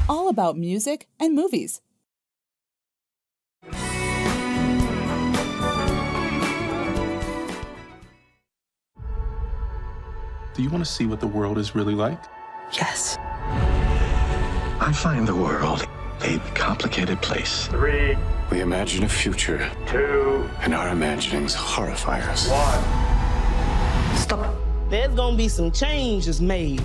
all about music and movies. Do you want to see what the world is really like? Yes. I find the world a complicated place. 3. We imagine a future. 2. And our imaginings horrify us. 1. Stop. There's gonna be some changes made.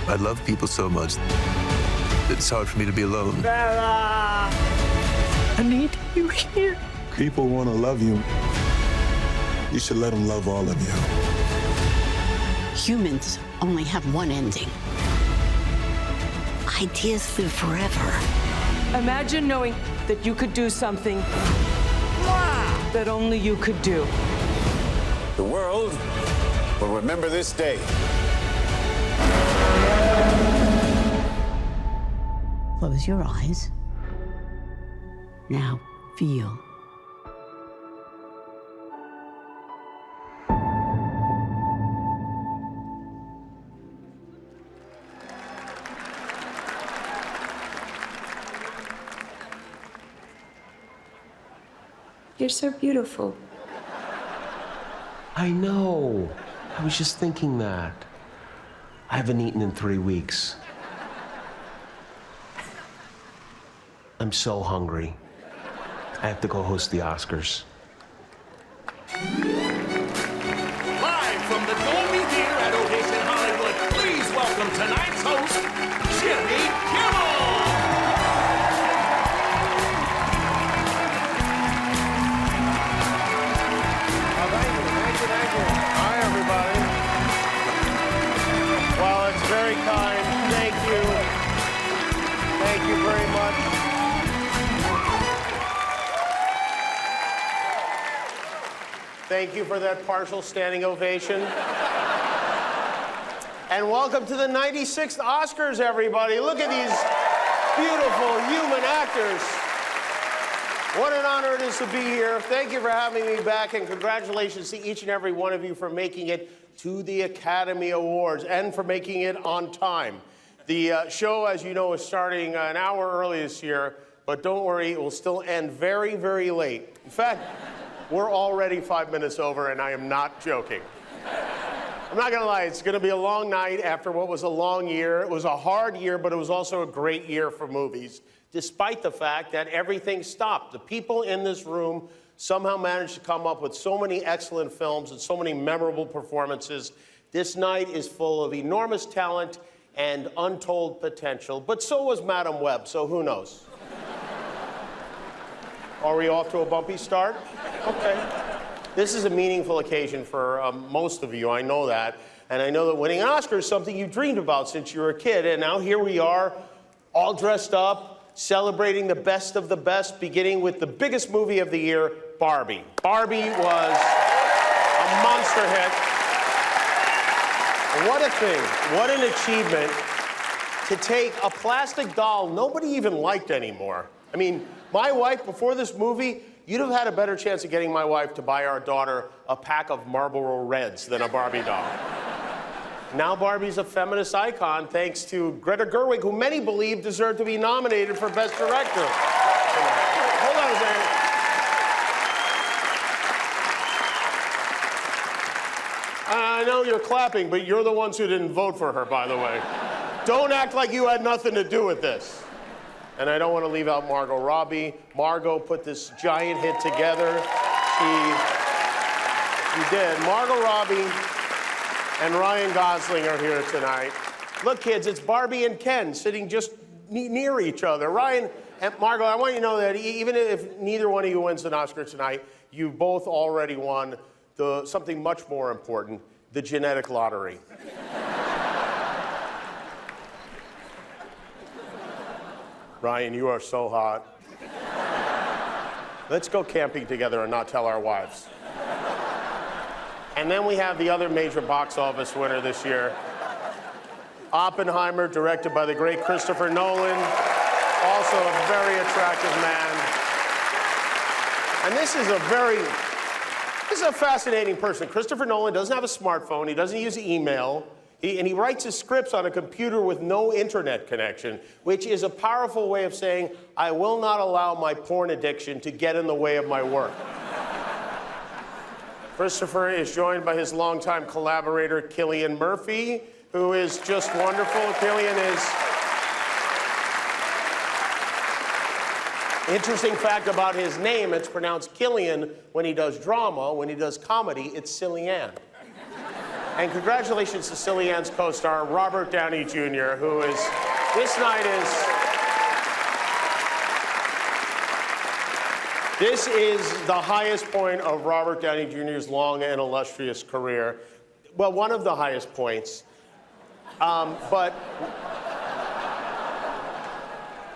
I love people so much that it's hard for me to be alone. Bella! I need you here. People want to love you. You should let them love all of you. Humans only have one ending. Ideas live forever. Imagine knowing that you could do something that only you could do. The world will remember this day. Close your eyes. Now, feel. You're so beautiful. I know. I was just thinking that. I haven't eaten in 3 weeks. I'm so hungry. I have to go host the Oscars. Live from the Dolby Theater at Odeon, Hollywood, please welcome tonight's host, Jimmy Kimmel! Thank you. Hi, everybody. Well, it's very kind. Thank you. Thank you very much. Thank you for that partial standing ovation. And welcome to the 96th Oscars, everybody. Look at these beautiful human actors. What an honor it is to be here. Thank you for having me back, and congratulations to each and every one of you for making it to the Academy Awards and for making it on time. The show, as you know, is starting an hour early this year, but don't worry, it will still end very, very late. In fact, we're already 5 minutes over, and I am not joking. I'm not gonna lie, it's gonna be a long night after what was a long year. It was a hard year, but it was also a great year for movies, despite the fact that everything stopped. The people in this room somehow managed to come up with so many excellent films and so many memorable performances. This night is full of enormous talent and untold potential, but so was Madam Web, so who knows? Are we off to a bumpy start? Okay. This is a meaningful occasion for most of you, I know that. And I know that winning an Oscar is something you dreamed about since you were a kid, and now here we are, all dressed up, celebrating the best of the best, beginning with the biggest movie of the year, Barbie. Barbie was a monster hit. What a thing, what an achievement to take a plastic doll nobody even liked anymore. I mean, my wife, before this movie, you'd have had a better chance of getting my wife to buy our daughter a pack of Marlboro Reds than a Barbie doll. Now Barbie's a feminist icon thanks to Greta Gerwig, who many believe deserved to be nominated for Best Director. Hold on a second. I know you're clapping, but you're the ones who didn't vote for her, by the way. Don't act like you had nothing to do with this. And I don't want to leave out Margot Robbie. Margot put this giant hit together. She did. Margot Robbie and Ryan Gosling are here tonight. Look, kids, it's Barbie and Ken sitting just near each other. Ryan and Margot, I want you to know that even if neither one of you wins an Oscar tonight, you both already won something much more important, the genetic lottery. Ryan, you are so hot. Let's go camping together and not tell our wives. And then we have the other major box office winner this year, Oppenheimer, directed by the great Christopher Nolan, also a very attractive man. And this is a fascinating person. Christopher Nolan doesn't have a smartphone. He doesn't use email. And he writes his scripts on a computer with no internet connection, which is a powerful way of saying, I will not allow my porn addiction to get in the way of my work. Christopher is joined by his longtime collaborator, Cillian Murphy, who is just wonderful. Cillian is... Interesting fact about his name, it's pronounced Killian when he does drama. When he does comedy, it's Cillian. And congratulations to Cillian's co-star, Robert Downey Jr., who is, this is the highest point of Robert Downey Jr.'s long and illustrious career. Well, one of the highest points. But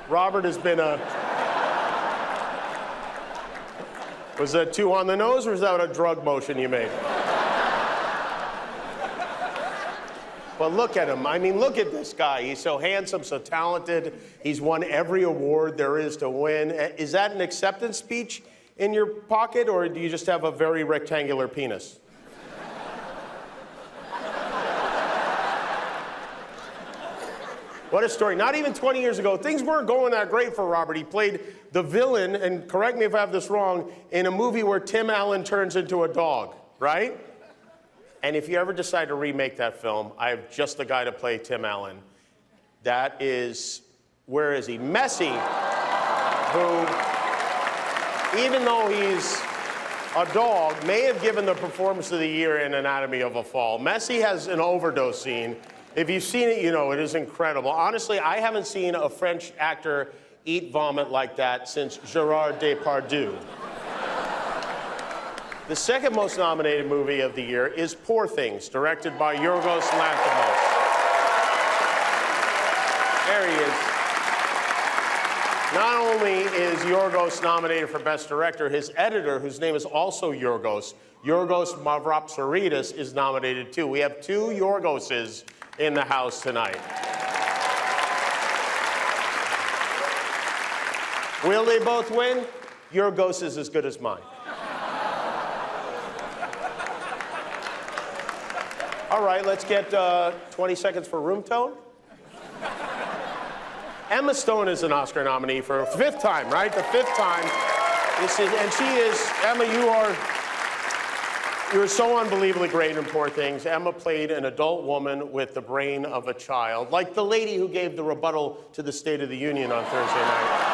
Robert has been a... Was that too on the nose, or was that a drug motion you made? But look at him. I mean, look at this guy. He's so handsome, so talented. He's won every award there is to win. Is that an acceptance speech in your pocket, or do you just have a very rectangular penis? What a story. Not even 20 years ago, things weren't going that great for Robert. He played the villain, and correct me if I have this wrong, in a movie where Tim Allen turns into a dog, right? And if you ever decide to remake that film, I have just the guy to play Tim Allen. That is, where is he? Messi, who, even though he's a dog, may have given the performance of the year in Anatomy of a Fall. Messi has an overdose scene. If you've seen it, you know it is incredible. Honestly, I haven't seen a French actor eat vomit like that since Gerard Depardieu. The second most nominated movie of the year is Poor Things, directed by Yorgos Lanthimos. There he is. Not only is Yorgos nominated for Best Director, his editor, whose name is also Yorgos Mavropsaridis, is nominated too. We have two Yorgoses in the house tonight. Will they both win? Yorgos is as good as mine. All right, let's get 20 seconds for room tone. Emma Stone is an Oscar nominee for a fifth time, right? The fifth time. And she is, Emma, you're so unbelievably great in Poor Things. Emma played an adult woman with the brain of a child, like the lady who gave the rebuttal to the State of the Union on Thursday night.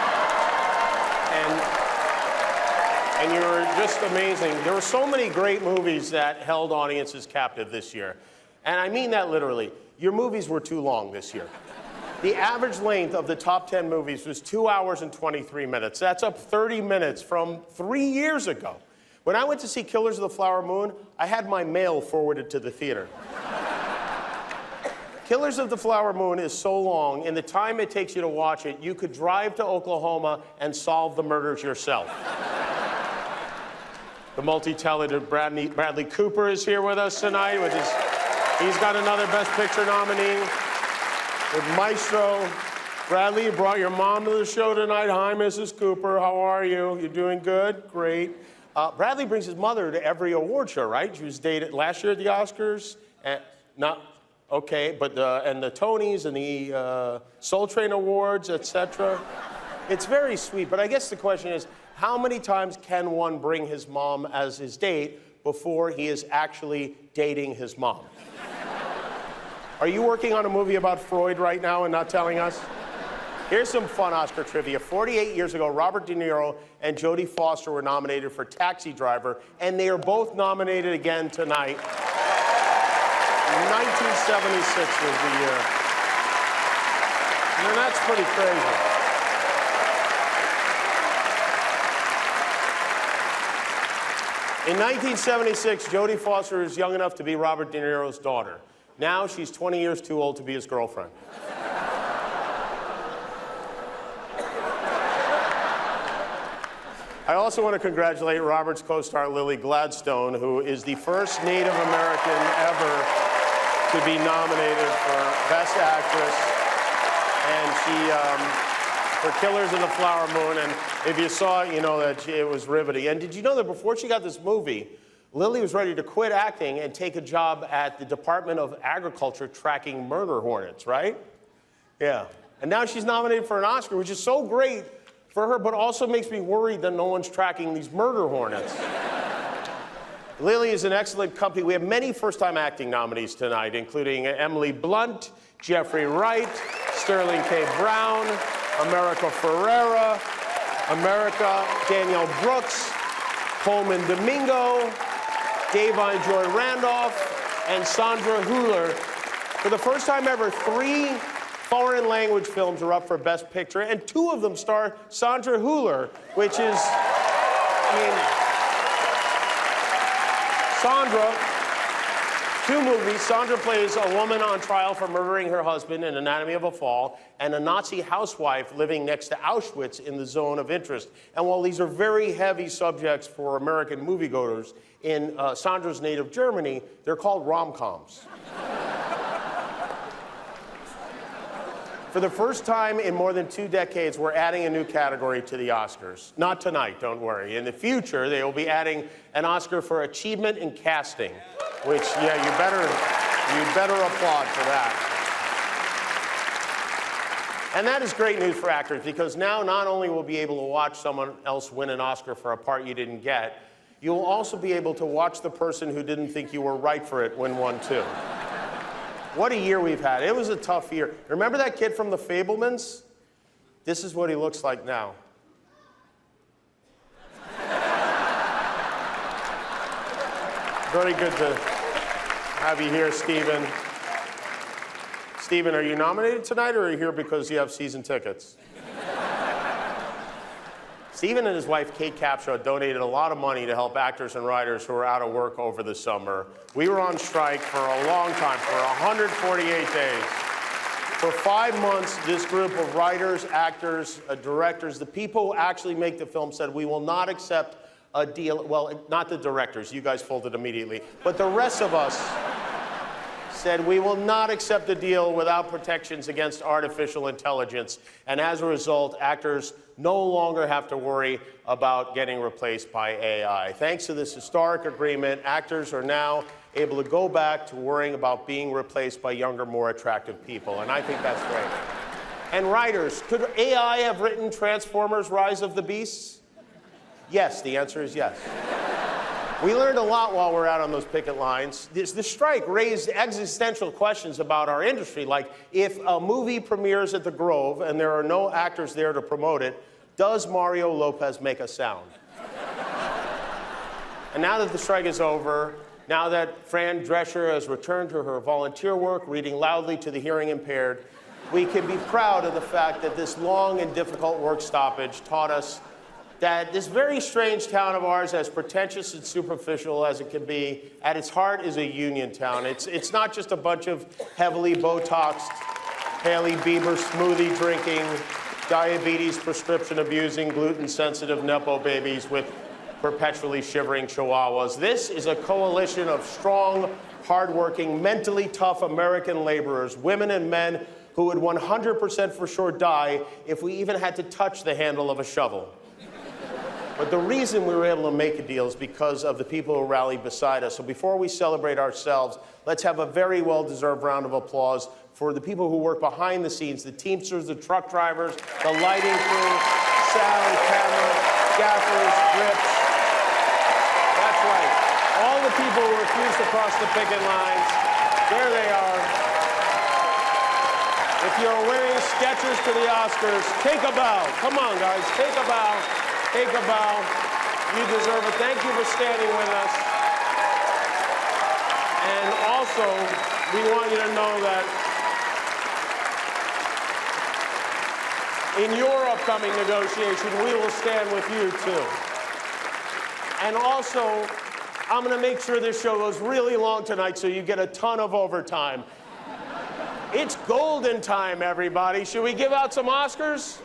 And you're just amazing. There were so many great movies that held audiences captive this year. And I mean that literally. Your movies were too long this year. The average length of the top 10 movies was 2 hours and 23 minutes. That's up 30 minutes from 3 years ago. When I went to see Killers of the Flower Moon, I had my mail forwarded to the theater. Killers of the Flower Moon is so long, in the time it takes you to watch it, you could drive to Oklahoma and solve the murders yourself. The multi-talented Bradley Cooper is here with us tonight. He's got another Best Picture nominee with Maestro. Bradley, you brought your mom to the show tonight. Hi, Mrs. Cooper. How are you? You doing good? Great. Bradley brings his mother to every award show, right? She was dated last year at the Oscars. Okay, but and the Tonys and the Soul Train Awards, etc. It's very sweet, but I guess the question is, how many times can one bring his mom as his date before he is actually dating his mom? Are you working on a movie about Freud right now and not telling us? Here's some fun Oscar trivia. 48 years ago, Robert De Niro and Jodie Foster were nominated for Taxi Driver, and they are both nominated again tonight. 1976 was the year. I mean, that's pretty crazy. In 1976, Jodie Foster was young enough to be Robert De Niro's daughter. Now she's 20 years too old to be his girlfriend. I also want to congratulate Robert's co-star Lily Gladstone, who is the first Native American ever to be nominated for Best Actress. And she, for Killers of the Flower Moon, and if you saw it, you know that it was riveting. And did you know that before she got this movie, Lily was ready to quit acting and take a job at the Department of Agriculture tracking murder hornets, right? Yeah. And now she's nominated for an Oscar, which is so great for her, but also makes me worried that no one's tracking these murder hornets. Lily is an excellent company. We have many first-time acting nominees tonight, including Emily Blunt, Jeffrey Wright, Sterling K. Brown, America Ferrera, Danielle Brooks, Coleman Domingo, Davine Joy Randolph, and Sandra Hüller. For the first time ever, 3 foreign language films are up for Best Picture, and 2 of them star Sandra Hüller, which is, Sandra, 2 movies. Sandra plays a woman on trial for murdering her husband in Anatomy of a Fall, and a Nazi housewife living next to Auschwitz in The Zone of Interest. And while these are very heavy subjects for American moviegoers, in Sandra's native Germany, they're called rom-coms. For the first time in more than 2 decades, we're adding a new category to the Oscars. Not tonight, don't worry. In the future, they will be adding an Oscar for achievement in casting, which, yeah, you better applaud for that. And that is great news for actors, because now not only will be able to watch someone else win an Oscar for a part you didn't get, you'll also be able to watch the person who didn't think you were right for it win one too. What a year we've had. It was a tough year. Remember that kid from The Fabelmans? This is what he looks like now. Very good to have you here, Stephen. Stephen, are you nominated tonight, or are you here because you have season tickets? Stephen and his wife, Kate Capshaw, donated a lot of money to help actors and writers who are out of work over the summer. We were on strike for a long time, for 148 days. For 5 months, this group of writers, actors, directors, the people who actually make the film said, we will not accept a deal. Well, not the directors, you guys folded immediately, but the rest of us said we will not accept a deal without protections against artificial intelligence. And as a result, actors no longer have to worry about getting replaced by AI. Thanks to this historic agreement, actors are now able to go back to worrying about being replaced by younger, more attractive people. And I think that's great. And writers, could AI have written Transformers: Rise of the Beasts? Yes, the answer is yes. We learned a lot while we're out on those picket lines. The strike raised existential questions about our industry, like if a movie premieres at the Grove and there are no actors there to promote it, does Mario Lopez make a sound? And now that the strike is over, now that Fran Drescher has returned to her volunteer work, reading loudly to the hearing impaired, we can be proud of the fact that this long and difficult work stoppage taught us that this very strange town of ours, as pretentious and superficial as it can be, at its heart is a union town. It's not just a bunch of heavily Botoxed, Hailey Bieber smoothie drinking, diabetes prescription abusing, gluten-sensitive Nepo babies with perpetually shivering chihuahuas. This is a coalition of strong, hardworking, mentally tough American laborers, women and men who would 100% for sure die if we even had to touch the handle of a shovel. But the reason we were able to make a deal is because of the people who rallied beside us. So before we celebrate ourselves, let's have a very well-deserved round of applause for the people who work behind the scenes, the Teamsters, the truck drivers, the lighting crew, sound, camera, gaffers, grips. That's right. All the people who refused to cross the picket lines, there they are. If you're wearing Skechers to the Oscars, take a bow. Come on, guys, take a bow. Take a bow. You deserve it. Thank you for standing with us. And also, we want you to know that in your upcoming negotiation, we will stand with you too. And also, I'm going to make sure this show goes really long tonight so you get a ton of overtime. It's golden time, everybody. Should we give out some Oscars?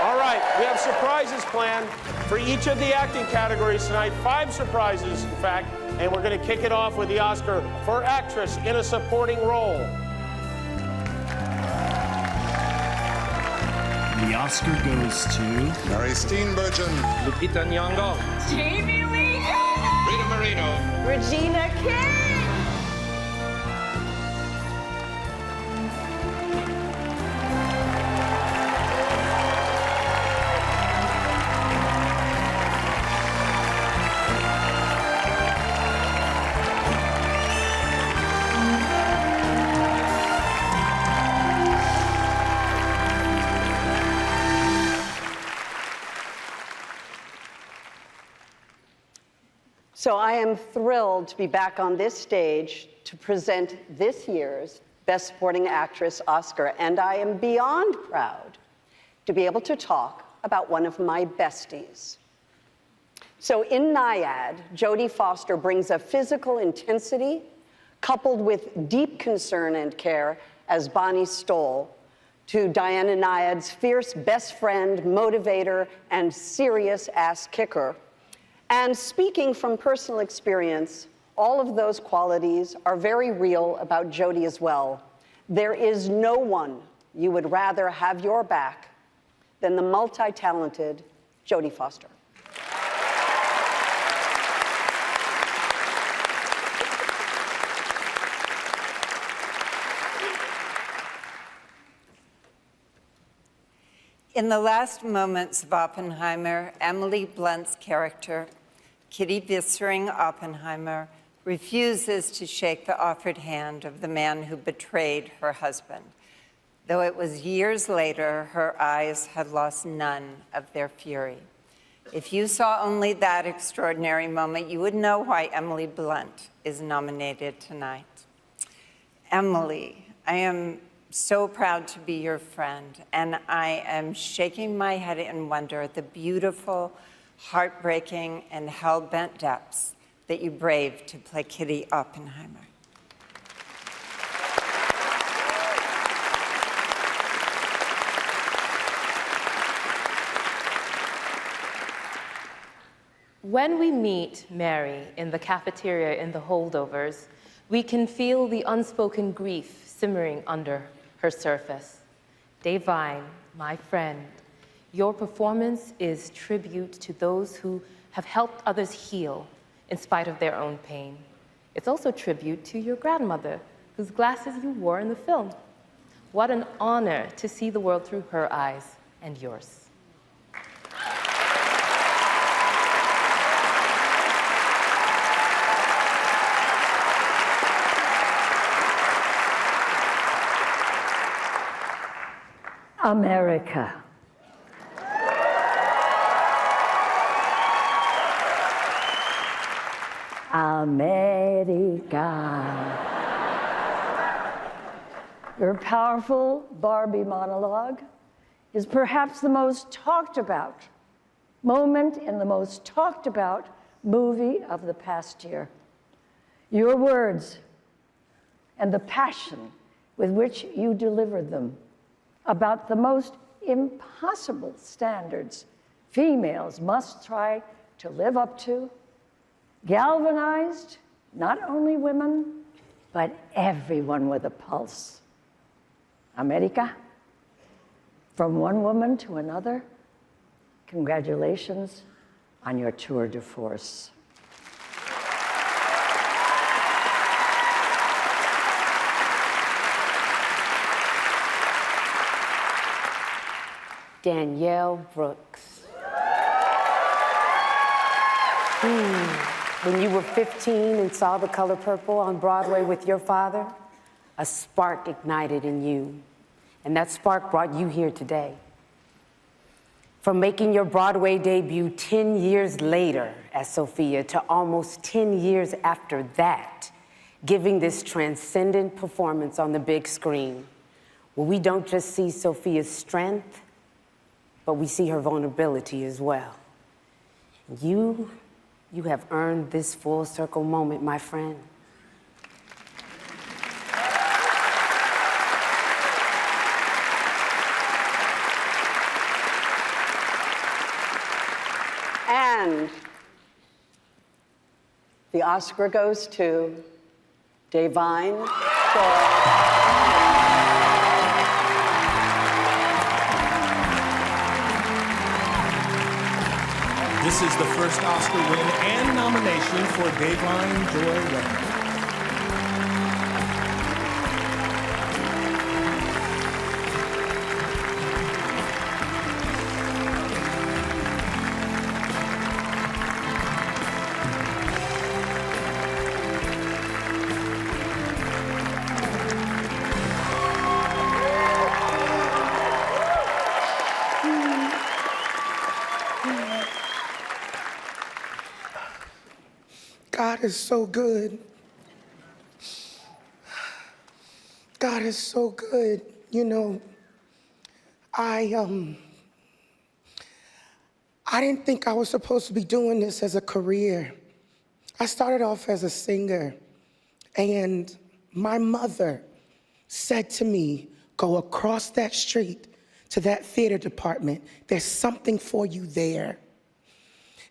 All right, we have surprises planned for each of the acting categories tonight. 5 surprises, in fact, and we're going to kick it off with the Oscar for Actress in a Supporting Role. The Oscar goes to Mary Steenburgen, Lupita Nyong'o, Jamie Lee Rita Marie Marino. Regina King. So I am thrilled to be back on this stage to present this year's Best Supporting Actress Oscar, and I am beyond proud to be able to talk about one of my besties. So in Nyad, Jodie Foster brings a physical intensity coupled with deep concern and care as Bonnie Stoll to Diana Nyad's fierce best friend, motivator, and serious ass kicker. And speaking from personal experience, all of those qualities are very real about Jodie as well. There is no one you would rather have your back than the multi-talented Jodie Foster. In the last moments of Oppenheimer, Emily Blunt's character, Kitty Vissering Oppenheimer, refuses to shake the offered hand of the man who betrayed her husband. Though it was years later, her eyes had lost none of their fury. If you saw only that extraordinary moment, you would know why Emily Blunt is nominated tonight. Emily, I am so proud to be your friend, and I am shaking my head in wonder at the beautiful, heartbreaking, and hell-bent depths that you braved to play Kitty Oppenheimer. When we meet Mary in the cafeteria in The Holdovers, we can feel the unspoken grief simmering under her surface. Devine, my friend, your performance is tribute to those who have helped others heal in spite of their own pain. It's also tribute to your grandmother, whose glasses you wore in the film. What an honor to see the world through her eyes and yours. America. America. Your powerful Barbie monologue is perhaps the most talked about moment in the most talked about movie of the past year. Your words and the passion with which you delivered them about the most impossible standards females must try to live up to, galvanized not only women, but everyone with a pulse. America, from one woman to another, congratulations on your tour de force. Danielle Brooks. When you were 15 and saw The Color Purple on Broadway with your father, a spark ignited in you, and that spark brought you here today. From making your Broadway debut 10 years later as Sophia to almost 10 years after that, giving this transcendent performance on the big screen, where we don't just see Sophia's strength, but we see her vulnerability as well. You have earned this full circle moment, my friend. And the Oscar goes to Devine Story. This This is the first Oscar win and nomination for Da'Vine Joy Randolph. God is so good. God is so good. You know, I didn't think I was supposed to be doing this as a career. I started off as a singer, and my mother said to me, go across that street to that theater department. There's something for you there.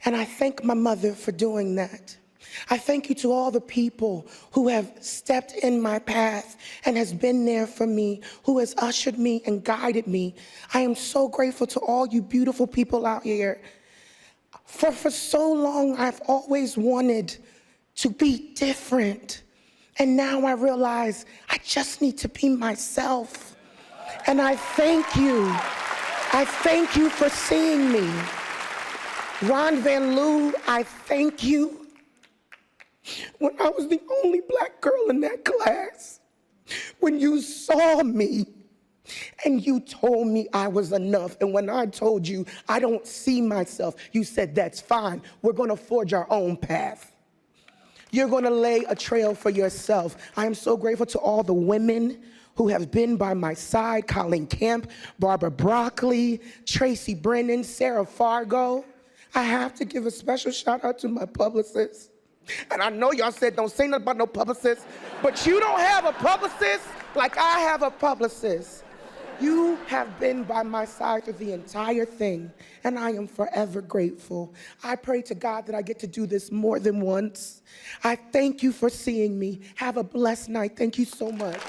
And I thank my mother for doing that. I thank you to all the people who have stepped in my path and has been there for me, who has ushered me and guided me. I am so grateful to all you beautiful people out here. For so long, I've always wanted to be different. And now I realize I just need to be myself. And I thank you. I thank you for seeing me. Ron Van Loo, I thank you. When I was the only black girl in that class, when you saw me and you told me I was enough, and when I told you I don't see myself, you said, that's fine. We're gonna forge our own path. You're gonna lay a trail for yourself. I am so grateful to all the women who have been by my side, Colleen Camp, Barbara Broccoli, Tracy Brennan, Sarah Fargo. I have to give a special shout out to my publicist. And I know y'all said don't say nothing about no publicist, but you don't have a publicist like I have a publicist. You have been by my side through the entire thing, and I am forever grateful. I pray to God that I get to do this more than once. I thank you for seeing me. Have a blessed night. Thank you so much.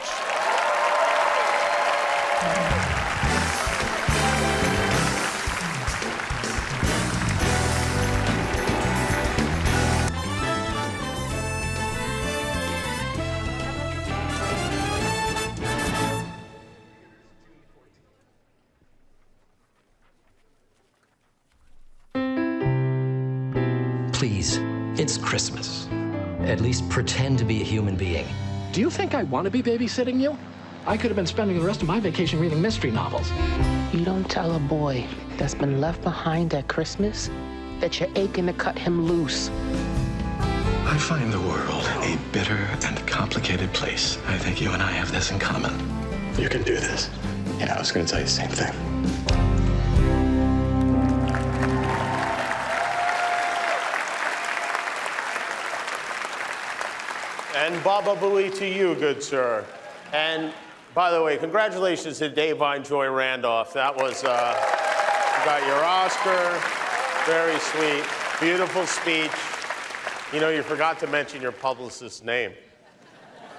Please, it's Christmas. At least pretend to be a human being. Do you think I want to be babysitting you? I could have been spending the rest of my vacation reading mystery novels. You don't tell a boy that's been left behind at Christmas that you're aching to cut him loose. I find the world a bitter and complicated place. I think you and I have this in common. You can do this. Yeah, I was going to tell you the same thing. And Baba Booey to you, good sir. And by the way, congratulations to Da'Vine Joy Randolph. That was, you got your Oscar. Very sweet. Beautiful speech. You know, you forgot to mention your publicist's name.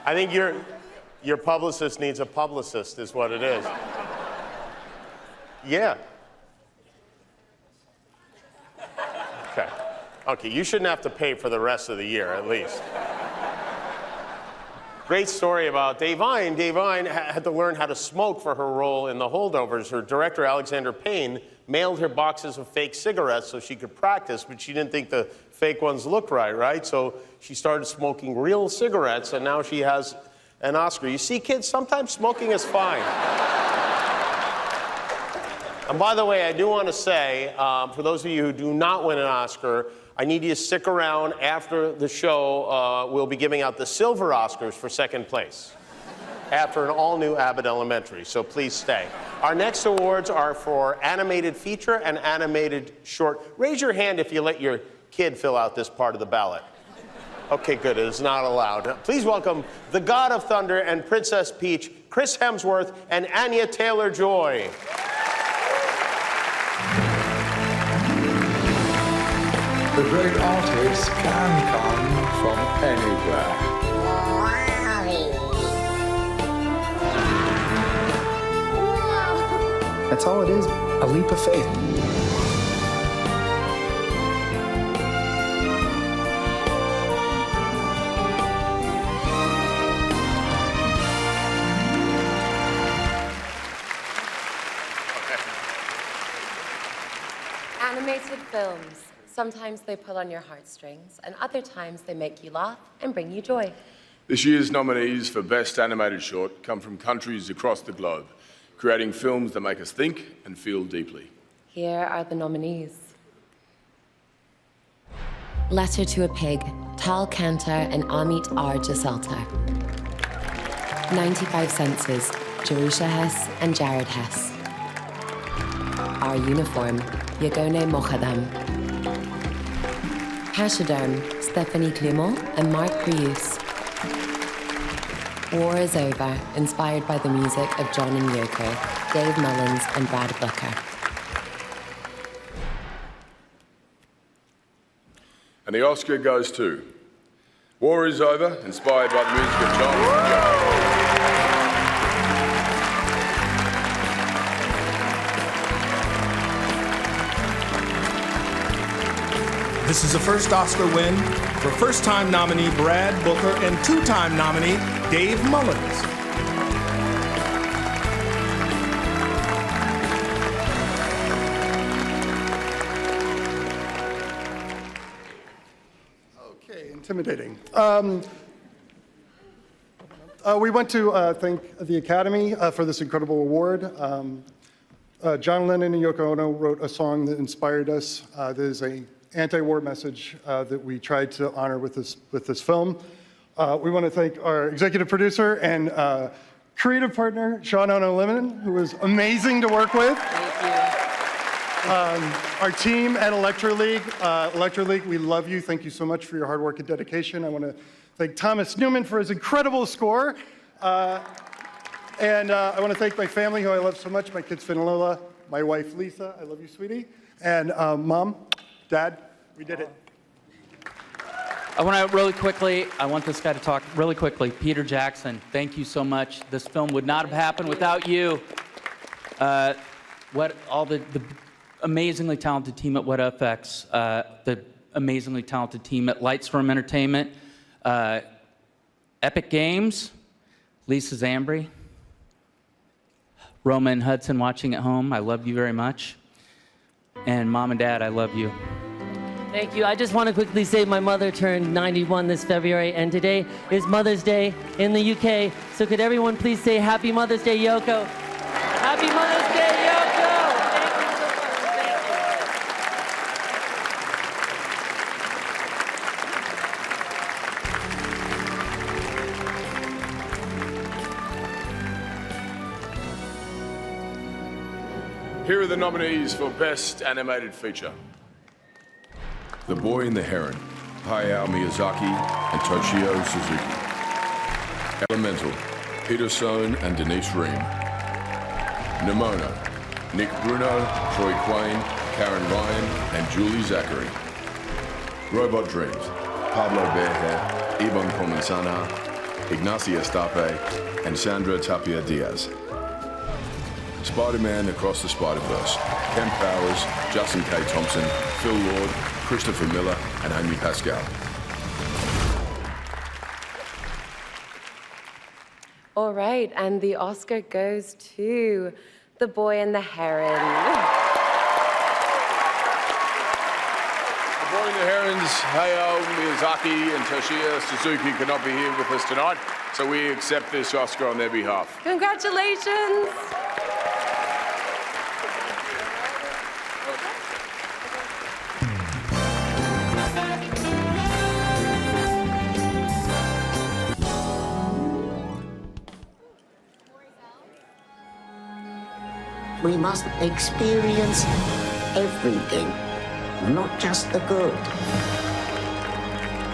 I think your publicist needs a publicist, is what it is. Yeah. Okay. Okay, you shouldn't have to pay for the rest of the year, at least. Great story about Da'Vine. Da'Vine had to learn how to smoke for her role in The Holdovers. Her director, Alexander Payne, mailed her boxes of fake cigarettes so she could practice, but she didn't think the fake ones looked right? So she started smoking real cigarettes, and now she has an Oscar. You see, kids, sometimes smoking is fine. And by the way, I do want to say, for those of you who do not win an Oscar, I need you to stick around after the show. We'll be giving out the silver Oscars for second place after an all-new Abbott Elementary, so please stay. Our next awards are for animated feature and animated short. Raise your hand if you let your kid fill out this part of the ballot. Okay, good, it is not allowed. Please welcome the God of Thunder and Princess Peach, Chris Hemsworth and Anya Taylor-Joy. The great artists can come from anywhere. That's all it is, a leap of faith. Animated films. Sometimes they pull on your heartstrings, and other times they make you laugh and bring you joy. This year's nominees for Best Animated Short come from countries across the globe, creating films that make us think and feel deeply. Here are the nominees. Letter to a Pig, Tal Kantar and Amit R. Jasalta. 95 Senses, Jerusha Hess and Jared Hess. Our Uniform, Yagone Mochadam. Pachyderm, Stephanie Clément and Marc Brius. War is Over, inspired by the music of John and Yoko, Dave Mullins and Brad Booker. And the Oscar goes to War is Over, inspired by the music of John and Yoko. This is a first Oscar win for first-time nominee Brad Booker and two-time nominee Dave Mullins. Okay, intimidating. We want to thank the Academy for this incredible award. John Lennon and Yoko Ono wrote a song that inspired us. That is an anti-war message that we tried to honor with this film. We want to thank our executive producer and creative partner, Sean Ono Lemon, who was amazing to work with. Thank you. Our team at Electro League. Electro League, we love you. Thank you so much for your hard work and dedication. I want to thank Thomas Newman for his incredible score. And I want to thank my family, who I love so much, my kids Finn and Lola, my wife Lisa, I love you, sweetie, and Mom, Dad, we did it. I want this guy to talk really quickly. Peter Jackson, thank you so much. This film would not have happened without you. The amazingly talented team at What FX, the amazingly talented team at Lightstorm Entertainment, Epic Games, Lisa Zambri, Roma and Hudson watching at home, I love you very much. And Mom and Dad, I love you. Thank you. I just want to quickly say my mother turned 91 this February, and today is Mother's Day in the UK. So could everyone please say Happy Mother's Day, Yoko? Happy Mother's Day, Yoko! Here are the nominees for Best Animated Feature. The Boy and the Heron, Hayao Miyazaki and Toshio Suzuki. Elemental, Peter Sohn and Denise Ream. Nimona, Nick Bruno, Troy Quayne, Karen Ryan and Julie Zachary. Robot Dreams, Pablo Bearhead, Ibon Comensana, Ignacia Stape and Sandra Tapia Diaz. Spider-Man Across the Spider-Verse, Ken Powers, Justin K. Thompson, Phil Lord, Christopher Miller, and Amy Pascal. All right, and the Oscar goes to The Boy and the Heron. The Boy and the Herons, Hayao Miyazaki and Toshio Suzuki could not be here with us tonight, so we accept this Oscar on their behalf. Congratulations. We must experience everything, not just the good.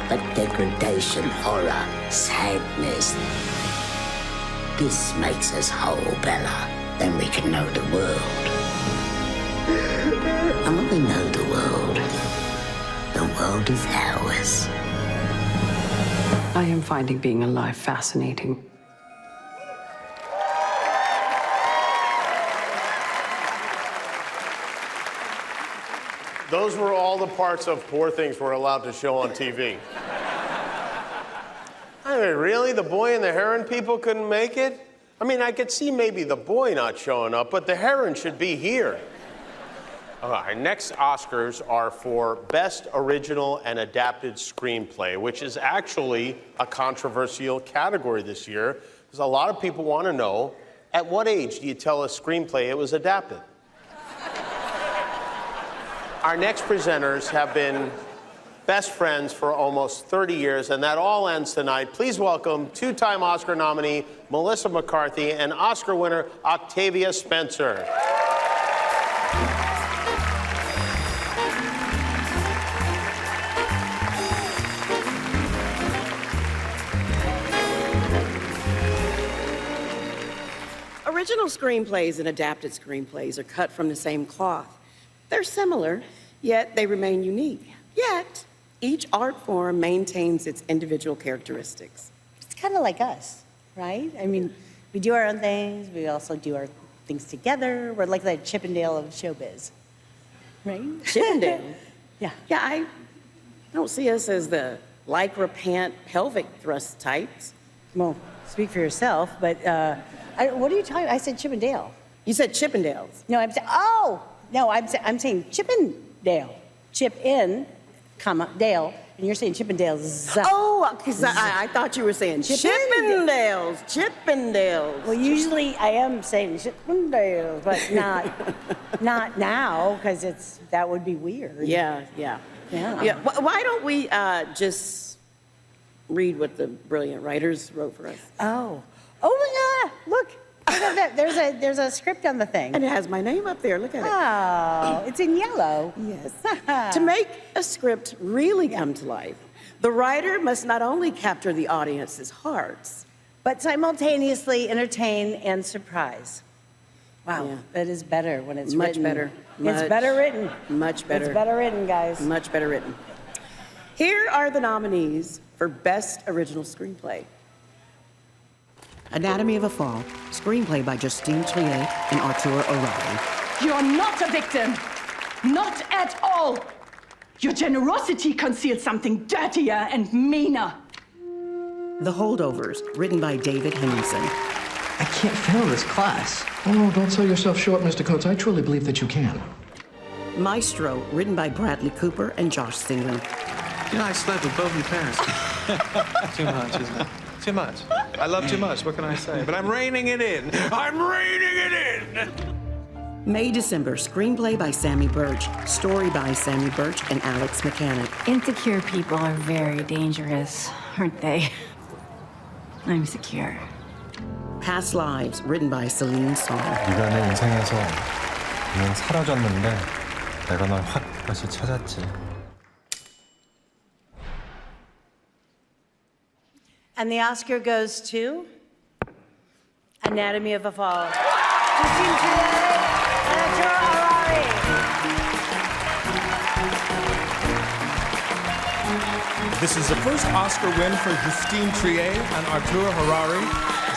But degradation, horror, sadness. This makes us whole, Bella. Then we can know the world. And when we know the world is ours. I am finding being alive fascinating. Those were all the parts of Poor Things we're allowed to show on TV. I mean, really? The Boy and the Heron people couldn't make it? I mean, I could see maybe the boy not showing up, but the heron should be here. Our next Oscars are for Best Original and Adapted Screenplay, which is actually a controversial category this year, because a lot of people want to know, at what age do you tell a screenplay it was adapted? Our next presenters have been best friends for almost 30 years, and that all ends tonight. Please welcome two-time Oscar nominee Melissa McCarthy and Oscar winner Octavia Spencer. Original screenplays and adapted screenplays are cut from the same cloth. They're similar, yet they remain unique. Yet, each art form maintains its individual characteristics. It's kind of like us, right? I mean, we do our own things, we also do our things together. We're like the Chippendale of showbiz, right? Chippendale? Yeah. Yeah, I don't see us as the lycra pant pelvic thrust types. Well, speak for yourself, but what are you talking about? I said Chippendale. You said Chippendales. No, I'm saying, I'm saying Chippendale. Chip in, comma, Dale, and you're saying Chippendales. Oh, because I thought you were saying Chippendales. Chippendales. Well, usually I am saying Chippendales, but not now, because that would be weird. Yeah. Why don't we just read what the brilliant writers wrote for us? Oh my God! Look at that. There's a script on the thing, and it has my name up there. Look at it. Oh, it's in yellow. Yes. To make a script really come to life, the writer must not only capture the audience's hearts, but simultaneously entertain and surprise. Wow, Yeah. that is better when it's much written. better. It's better written. Much better. It's better written, guys. Much better written. Here are the nominees for Best Original Screenplay. Anatomy of a Fall, screenplay by Justine Triet and Artur O'Reilly. You're not a victim. Not at all. Your generosity conceals something dirtier and meaner. The Holdovers, written by David Henningsen. I can't fail this class. Oh, don't sell yourself short, Mr. Coates. I truly believe that you can. Maestro, written by Bradley Cooper and Josh Singleton. You know, I slept with both your parents. Too much, isn't it? Too much. I love too much, what can I say? But I'm reining it in. I'm reining it in! May December, screenplay by Sammy Birch, story by Sammy Birch and Alex Mechanic. Insecure people are very dangerous, aren't they? I'm secure. Past Lives, written by Celine Song. 네가 내 인생에서 그냥 사라졌는데 내가 널 확 다시 찾았지. And the Oscar goes to Anatomy of a Fall. Justine Triet and Artur O'Reilly. This is the first Oscar win for Justine Triet and Artur Harari.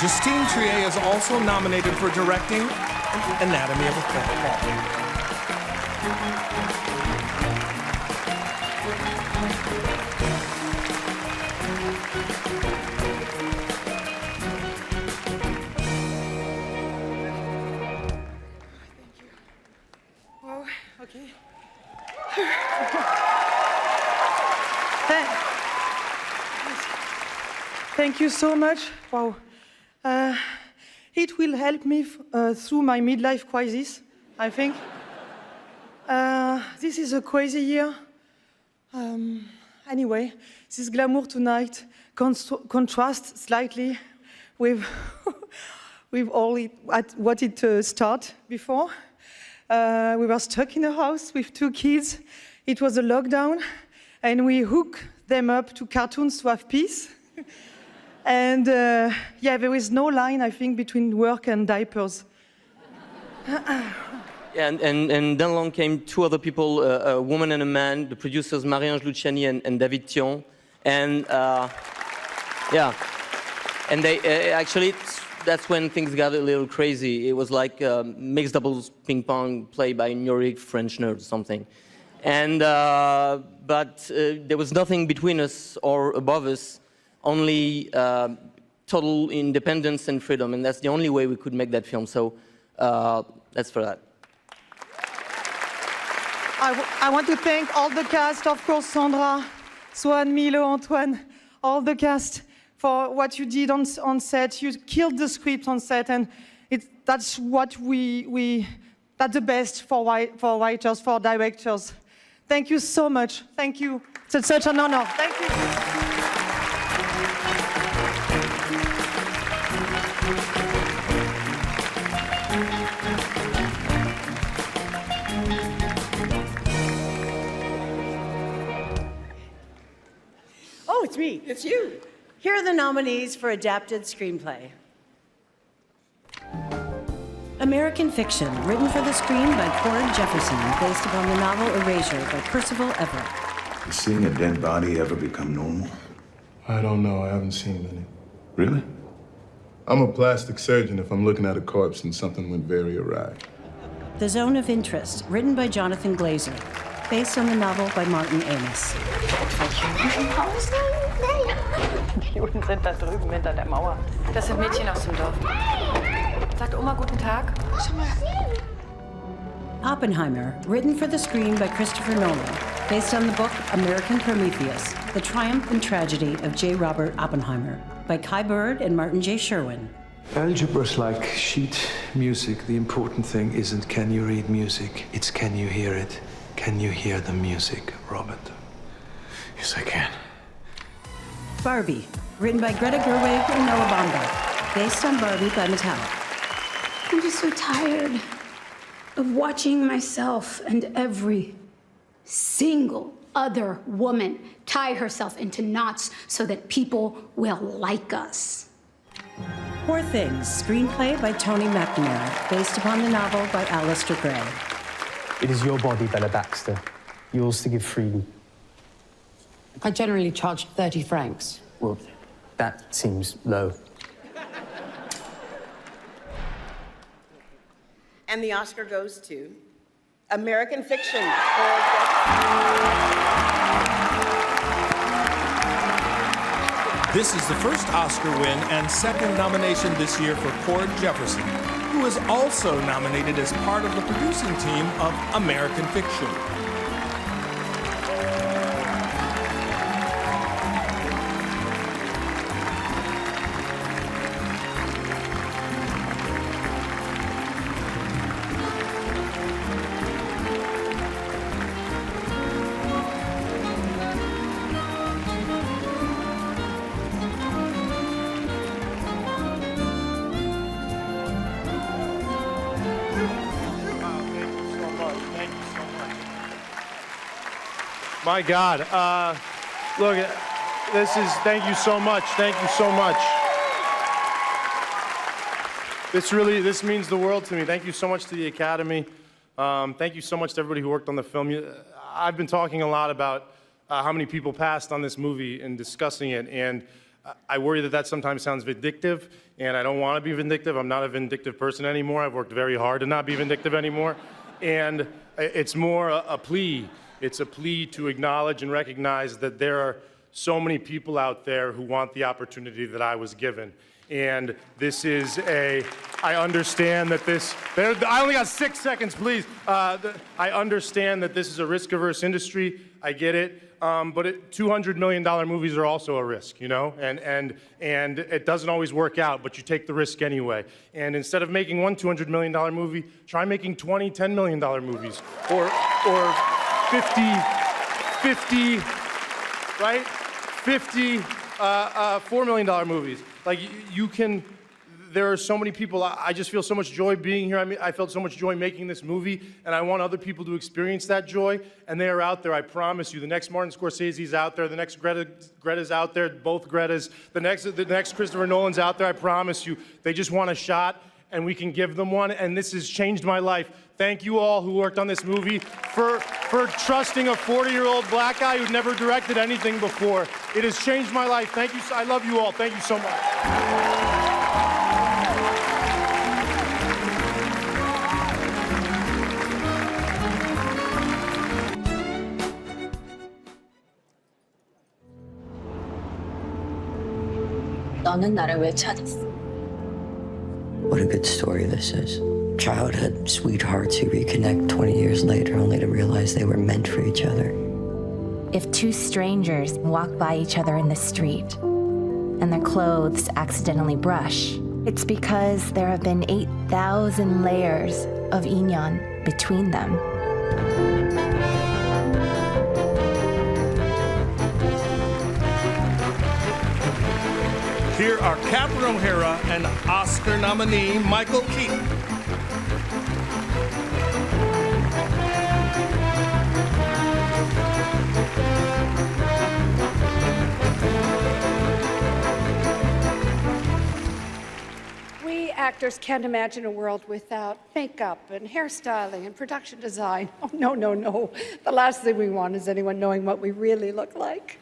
Justine Triet is also nominated for directing Anatomy of a Fall. Okay. Thank you so much. Wow. It will help me through my midlife crisis, I think. This is a crazy year. Anyway, this glamour tonight contrasts slightly with, with all what it started before. We were stuck in a house with 2 kids. It was a lockdown, and we hooked them up to cartoons to have peace. And yeah, there is no line, I think, between work and diapers. Yeah, and then along came 2 other people, a woman and a man, the producers Marie-Ange Luciani and David Thion. And yeah, and they actually, that's when things got a little crazy. It was like mixed doubles ping pong played by Nuri French nerd or something. And, but there was nothing between us or above us, only total independence and freedom. And that's the only way we could make that film. So that's for that. I want to thank all the cast, of course, Sandra, Swan, Milo, Antoine, all the cast for what you did on set. You killed the script on set, and that's what that's the best for writers, for directors. Thank you so much. Thank you. It's such an honor. Thank you. Oh, it's me. It's you. Here are the nominees for Adapted Screenplay. American Fiction, written for the screen by Cord Jefferson, based upon the novel Erasure by Percival Everett. Has seeing a dead body ever become normal? I don't know. I haven't seen many. Really? I'm a plastic surgeon if I'm looking at a corpse and something went very awry. The Zone of Interest, written by Jonathan Glazer, based on the novel by Martin Amis. Die Juden sind da drüben hinter der Mauer. Das sind Mädchen aus dem Dorf. Sagt Oma guten Tag. Oppenheimer, written for the screen by Christopher Nolan, based on the book American Prometheus, The Triumph and Tragedy of J. Robert Oppenheimer, by Kai Bird and Martin J. Sherwin. Algebra's like sheet music. The important thing isn't can you read music, it's can you hear it. Can you hear the music, Robert? Yes, I can. Barbie, written by Greta Gerwig and Noah Baumbach, based on Barbie by Mattel. I'm just so tired of watching myself and every single other woman tie herself into knots so that people will like us. Poor Things, screenplay by Tony McNamara, based upon the novel by Alistair Gray. It is your body, Bella Baxter. Yours to give freely. I generally charge 30 francs. Well, that seems low. And the Oscar goes to American Fiction. This is the first Oscar win and second nomination this year for Cord Jefferson, who is also nominated as part of the producing team of American Fiction. My God. Look, thank you so much. Thank you so much. This means the world to me. Thank you so much to the Academy. Thank you so much to everybody who worked on the film. I've been talking a lot about how many people passed on this movie and discussing it, and I worry that sometimes sounds vindictive, and I don't want to be vindictive. I'm not a vindictive person anymore. I've worked very hard to not be vindictive anymore, and it's more a plea. It's a plea to acknowledge and recognize that there are so many people out there who want the opportunity that I was given. And this is I understand that I only got 6 seconds, please. I understand that this is a risk-averse industry. I get it. But $200 million movies are also a risk, you know? And it doesn't always work out, but you take the risk anyway. And instead of making one $200 million movie, try making 20 $10 million movies. Or 50, right? 50 $4 million movies. Like, you can, there are so many people, I just feel so much joy being here. I mean, I felt so much joy making this movie, and I want other people to experience that joy, and they are out there, I promise you. The next Martin Scorsese's out there, the next Greta's out there, both Gretas, the next Christopher Nolan's out there, I promise you. They just want a shot, and we can give them one, and this has changed my life. Thank you all who worked on this movie for trusting a 40-year-old black guy who'd never directed anything before. It has changed my life. Thank you. I love you all. Thank you so much. 너는 나를 왜 찾았어? What a good story this is. childhood sweethearts who reconnect 20 years later only to realize they were meant for each other. If two strangers walk by each other in the street and their clothes accidentally brush, it's because there have been 8,000 layers of inyan between them. Here are Catherine O'Hara and Oscar nominee Michael Keaton. We actors can't imagine a world without makeup and hairstyling and production design. Oh, no, no, no. The last thing we want is anyone knowing what we really look like,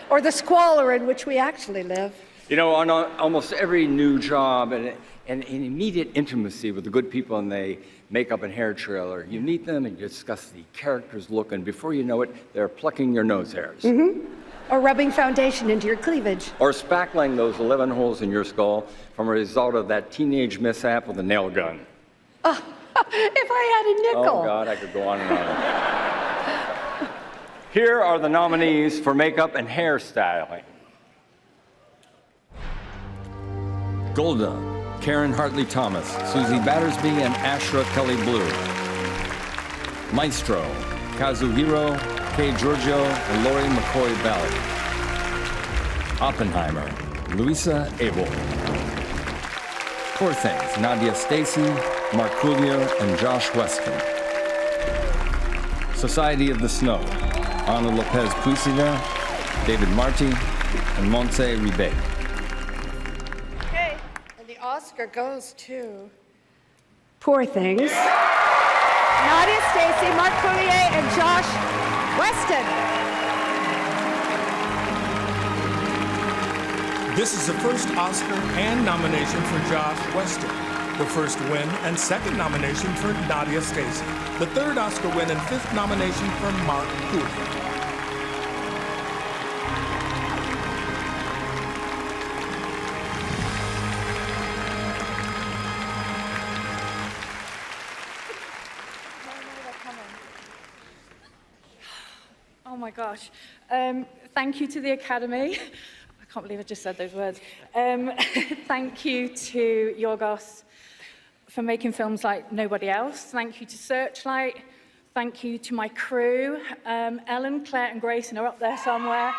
or the squalor in which we actually live. You know, on almost every new job and in immediate intimacy with the good people in the makeup and hair trailer, you meet them and you discuss the character's look, and before you know it, they're plucking your nose hairs. Mm-hmm. Or rubbing foundation into your cleavage. Or spackling those 11 holes in your skull from a result of that teenage mishap with a nail gun. Oh, if I had a nickel. Oh, God, I could go on and on. Here are the nominees for makeup and hairstyling. Golda, Karen Hartley Thomas, Susie Battersby, and Ashra Kelly Blue. Maestro, Kazuhiro, Kay Giorgio, and Laurie McCoy Bell. Oppenheimer, Louisa Abel. Poor Things, Nadia Stacy, Mark Coullier, and Josh Weston. Society of the Snow, Ana Lopez Puisiga, David Marty, and Montse Ribe. Oscar goes to Poor Things. Nadia Stacy, Mark Coullier, and Josh Weston. This is the first Oscar and nomination for Josh Weston, the first win and second nomination for Nadia Stacy, the third Oscar win and fifth nomination for Mark Coullier. Oh my gosh. Thank you to the Academy. I can't believe I just said those words. Thank you to Yorgos for making films like nobody else. Thank you to Searchlight. Thank you to my crew. Ellen, Claire, and Grayson are up there somewhere.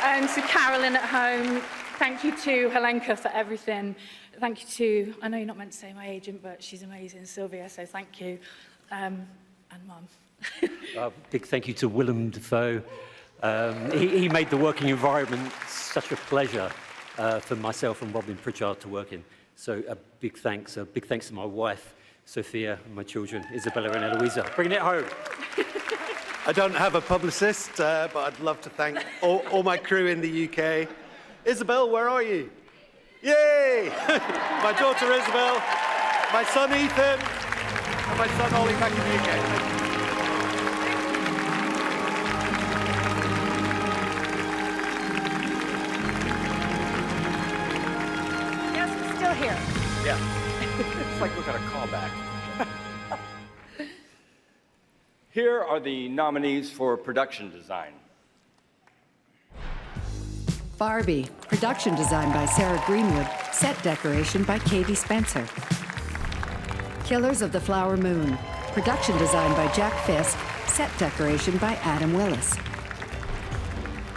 And to Carolyn at home. Thank you to Helenka for everything. Thank you to, I know you're not meant to say my agent, but she's amazing, Sylvia, so thank you. And Mum. Big thank you to Willem Dafoe. He made the working environment such a pleasure for myself and Robin Pritchard to work in. So a big thanks to my wife, Sophia, and my children, Isabella and Eloisa, bringing it home. I don't have a publicist, but I'd love to thank all my crew in the UK. Isabel, where are you? Yay! My daughter Isabel, my son Ethan, and my son Ollie back in the UK. Yes, we're still here. Yeah. It's like we got a callback. Here are the nominees for production design. Barbie, production design by Sarah Greenwood, set decoration by Katie Spencer. Killers of the Flower Moon, production design by Jack Fisk, set decoration by Adam Willis.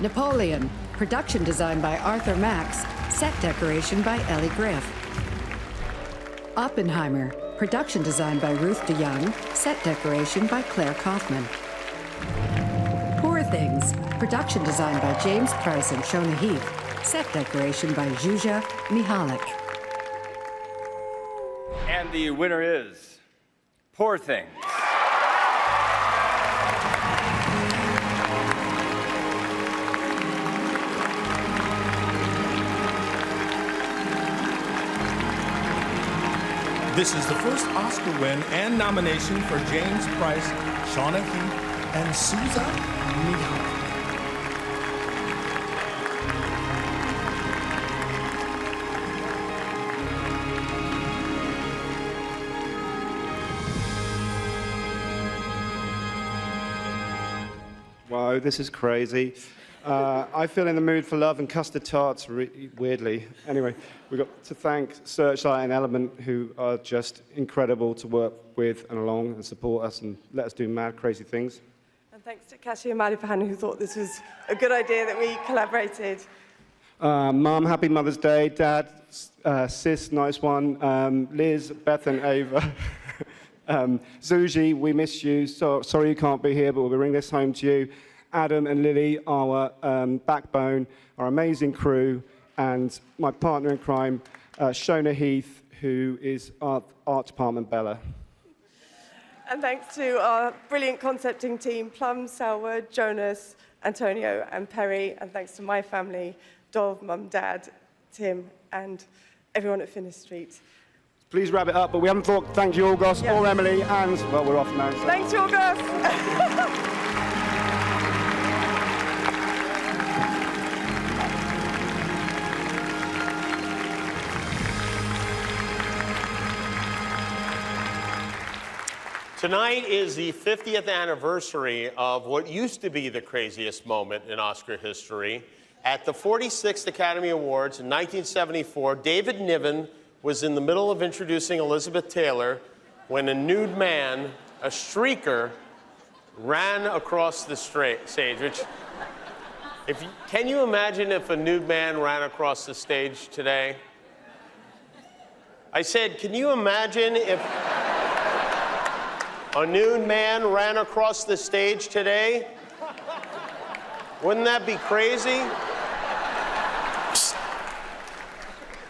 Napoleon, production design by Arthur Max, set decoration by Ellie Griff. Oppenheimer, production design by Ruth DeYoung, set decoration by Claire Kaufman. Poor Things, production design by James Price and Shona Heath, set decoration by Zsuzsa Mihalik. And the winner is Poor Things. This is the first Oscar win and nomination for James Price, Shona Heath, and Zsuzsa Mihalik. Wow, this is crazy. I feel in the mood for love and custard tarts, weirdly. Anyway, we've got to thank Searchlight and Element, who are just incredible to work with and along and support us and let us do mad, crazy things. And thanks to Kashi and Maripahan, who thought this was a good idea that we collaborated. Mum, happy Mother's Day. Dad, Sis, nice one. Liz, Beth and Ava. Zuji, we miss you. Sorry you can't be here, but we'll bring this home to you. Adam and Lily, our backbone, our amazing crew, and my partner in crime, Shona Heath, who is our art department Bella. And thanks to our brilliant concepting team, Plum, Selwood, Jonas, Antonio, and Perry. And thanks to my family, Dov, Mum, Dad, Tim, and everyone at Finnis Street. Please wrap it up, but we haven't thanked Yorgos or Emily, and, well, we're off now. So. Thanks, Yorgos! Tonight is the 50th anniversary of what used to be the craziest moment in Oscar history. At the 46th Academy Awards in 1974, David Niven was in the middle of introducing Elizabeth Taylor when a nude man, a streaker, ran across the stage, which, can you imagine if a nude man ran across the stage today? I said, can you imagine if a nude man ran across the stage today? Wouldn't that be crazy? Psst.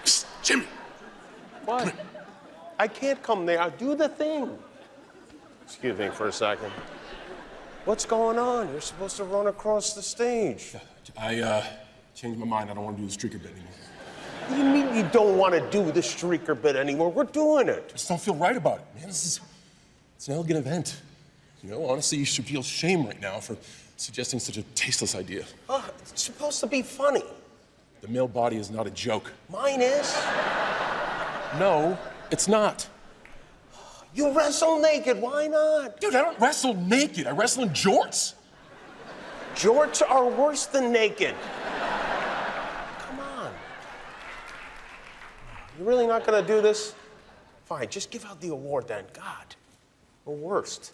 Psst, Jimmy. What? I can't come there. I'll do the thing. Excuse me for a second. What's going on? You're supposed to run across the stage. I changed my mind. I don't want to do the streaker bit anymore. What do you mean you don't want to do the streaker bit anymore? We're doing it. I just don't feel right about it, man. It's an elegant event. You know, honestly, you should feel shame right now for suggesting such a tasteless idea. It's supposed to be funny. The male body is not a joke. Mine is. No, it's not. You wrestle naked, why not? Dude, I don't wrestle naked. I wrestle in jorts. Jorts are worse than naked. Come on. You're really not gonna do this? Fine, just give out the award then. God, the worst.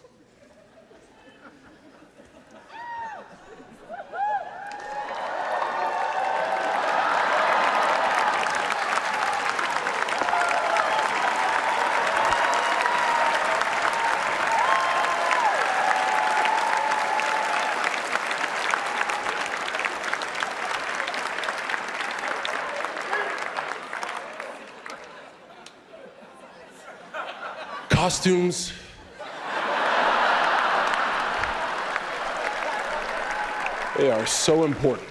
Costumes. They are so important.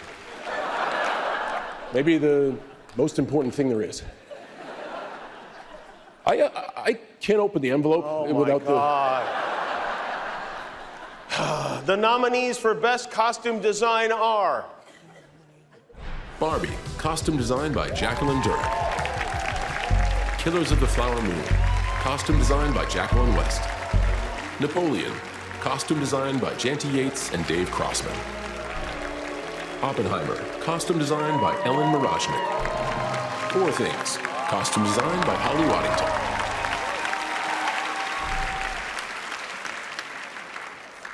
Maybe the most important thing there is. I can't open the envelope without The nominees for Best Costume Design are... Barbie, costume designed by Jacqueline Durr. Killers of the Flower Moon, costume designed by Jacqueline West. Napoleon, costume designed by Janty Yates and Dave Crossman. Oppenheimer, costume designed by Ellen Mirajnik. Poor Things, costume designed by Holly Waddington.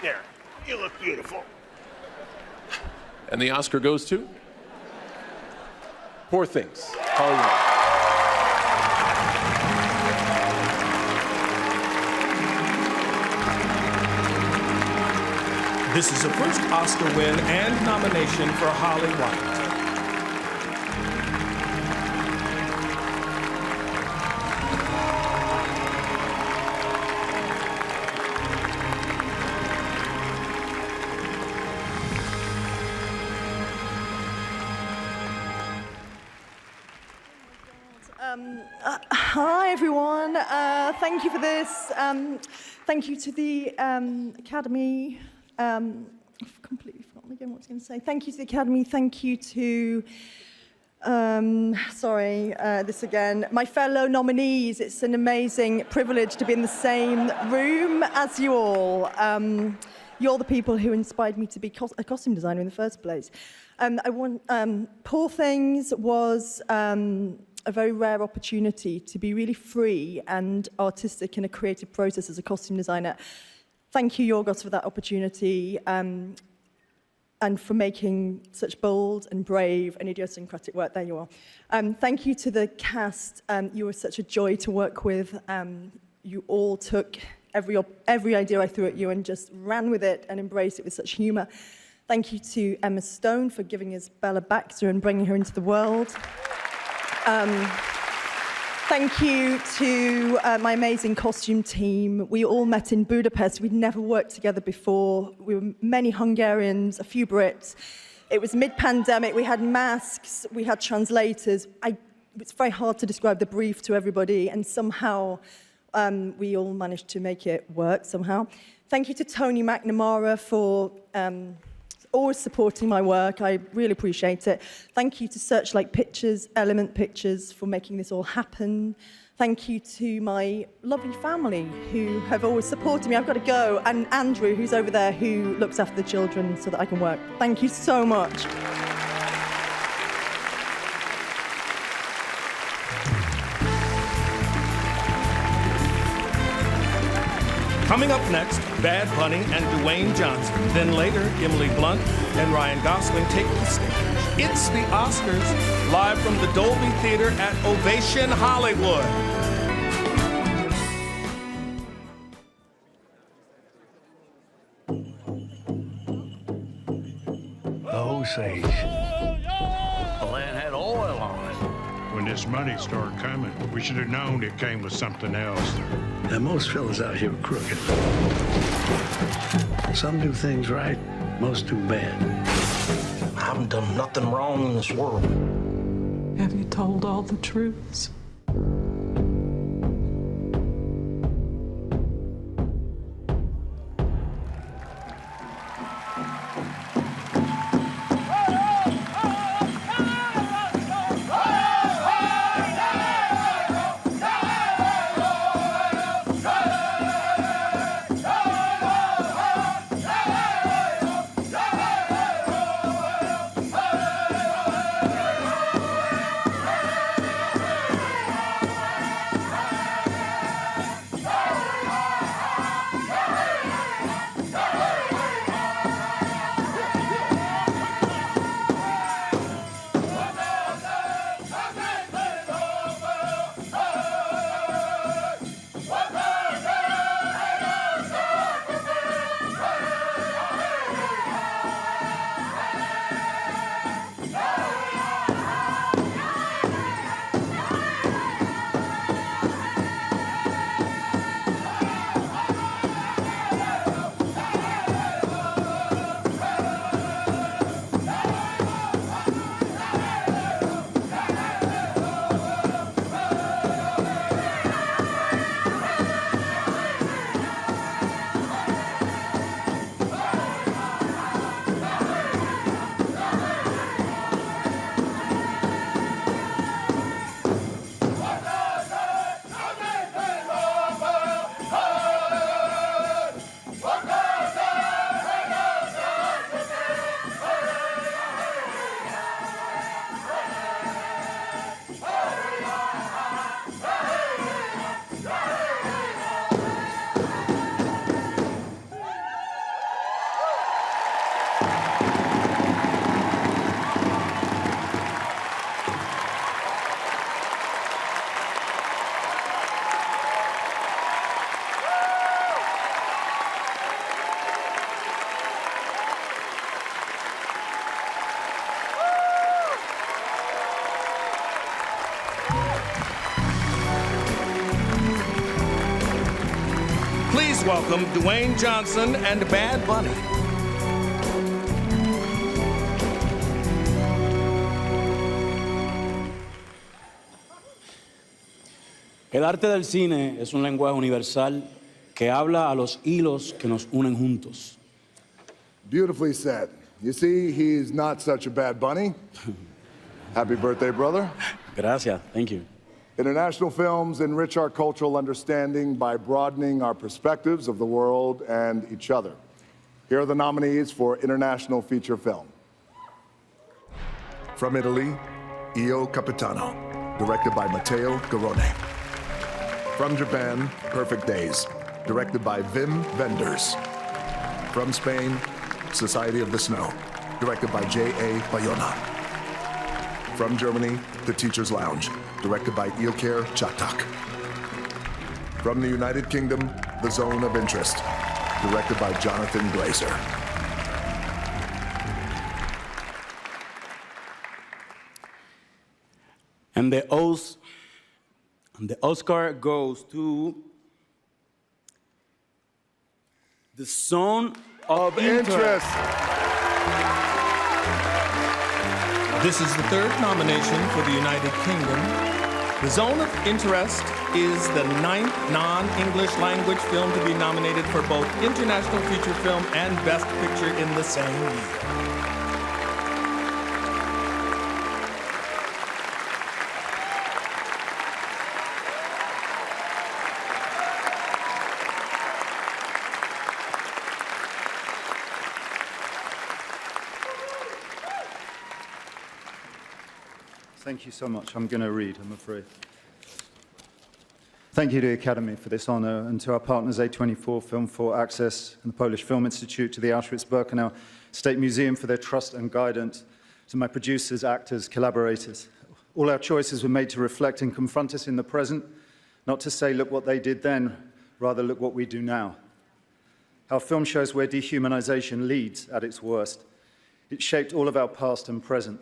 There, you look beautiful. And the Oscar goes to? Poor Things, Holly Waddington. This is the first Oscar win and nomination for Holly Waddington. Hi, everyone. Thank you for this. Thank you to the Academy. I've completely forgotten again what I was going to say. Thank you to the Academy. Thank you to, this again, my fellow nominees. It's an amazing privilege to be in the same room as you all. you're the people who inspired me to be a costume designer in the first place. Poor Things was a very rare opportunity to be really free and artistic in a creative process as a costume designer. Thank you, Yorgos, for that opportunity and for making such bold and brave and idiosyncratic work. There you are. Thank you to the cast. You were such a joy to work with. You all took every idea I threw at you and just ran with it and embraced it with such humour. Thank you to Emma Stone for giving us Bella Baxter and bringing her into the world. Thank you to my amazing costume team. We all met in Budapest. We'd never worked together before. We were many Hungarians, a few Brits. It was mid-pandemic. We had masks. We had translators. It's very hard to describe the brief to everybody, and somehow we all managed to make it work somehow. Thank you to Tony McNamara for always supporting my work. I really appreciate it. Thank you to Searchlight Pictures, Element Pictures for making this all happen. Thank you to my lovely family who have always supported me. I've got to go. And Andrew, who's over there, who looks after the children so that I can work. Thank you so much. Coming up next, Bad Bunny and Dwayne Johnson. Then later, Emily Blunt and Ryan Gosling take the stage. It's the Oscars, live from the Dolby Theater at Ovation Hollywood. The Osage. The land had oil on it. When this money started coming, we should have known it came with something else. Now, most fellas out here are crooked. Some do things right, most do bad. I haven't done nothing wrong in this world. Have you told all the truths? Please welcome Dwayne Johnson and Bad Bunny. El arte del cine es un lenguaje universal que habla a los hilos que nos unen juntos. Beautifully said. You see, he's not such a bad bunny. Happy birthday, brother. Gracias. Thank you. International films enrich our cultural understanding by broadening our perspectives of the world and each other. Here are the nominees for International Feature Film. From Italy, Io Capitano, directed by Matteo Garrone. From Japan, Perfect Days, directed by Wim Wenders. From Spain, Society of the Snow, directed by J.A. Bayona. From Germany, The Teacher's Lounge, directed by Ilker Çatak. From the United Kingdom, The Zone of Interest, directed by Jonathan Glazer. And the Oscar goes to The Zone of Interest. This is the third nomination for the United Kingdom. The Zone of Interest is the 9th non-English language film to be nominated for both International Feature Film and Best Picture in the same year. Thank you so much. I'm going to read, I'm afraid. Thank you to the Academy for this honor, and to our partners A24, Film 4 Access, and the Polish Film Institute, to the Auschwitz-Birkenau State Museum for their trust and guidance, to my producers, actors, collaborators. All our choices were made to reflect and confront us in the present, not to say, look what they did then, rather look what we do now. Our film shows where dehumanization leads at its worst. It shaped all of our past and present.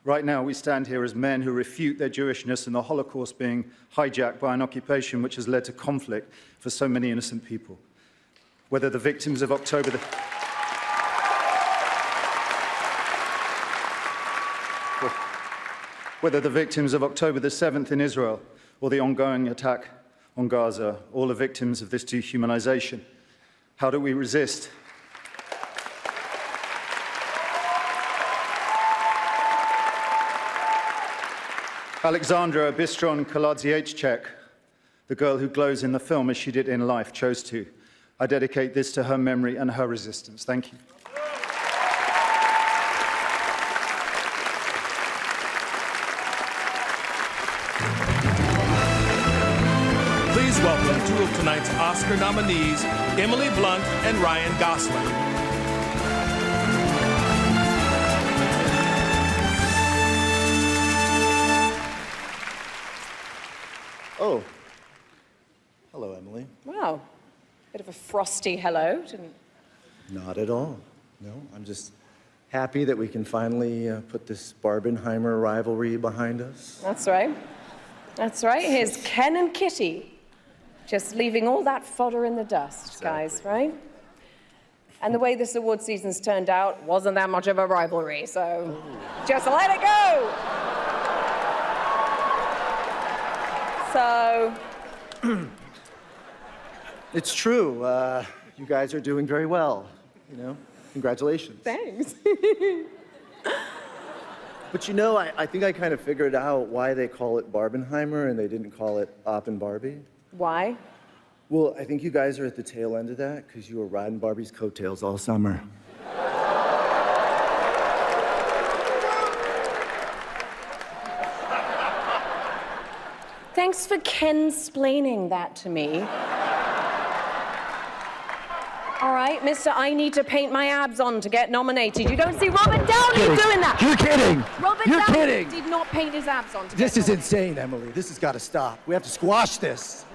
Right now, we stand here as men who refute their Jewishness and the Holocaust being hijacked by an occupation which has led to conflict for so many innocent people. Whether the victims of October the 7th in Israel, or the ongoing attack on Gaza, all the victims of this dehumanization. How do we resist? Alexandra Bistron Kaladziejczak, the girl who glows in the film as she did in life, chose to. I dedicate this to her memory and her resistance. Thank you. Please welcome two of tonight's Oscar nominees, Emily Blunt and Ryan Gosling. Oh, hello, Emily. Wow, bit of a frosty hello, didn't? Not at all. No, I'm just happy that we can finally put this Barbenheimer rivalry behind us. That's right. That's right. Here's Ken and Kitty, just leaving all that fodder in the dust, guys, right? And the way this award season's turned out wasn't that much of a rivalry, so just let it go. So, It's true. You guys are doing very well. You know, congratulations. Thanks. But you know, I think I kind of figured out why they call it Barbenheimer and they didn't call it Op and Barbie. Why? Well, I think you guys are at the tail end of that because you were riding Barbie's coattails all summer. Thanks for Ken-splaining that to me. All right, Mr. I need to paint my abs on to get nominated. You don't see Robert Downey doing that. You're kidding. Robert You're Downey kidding. did not paint his abs on to This get is insane, Emily. This has got to stop. We have to squash this.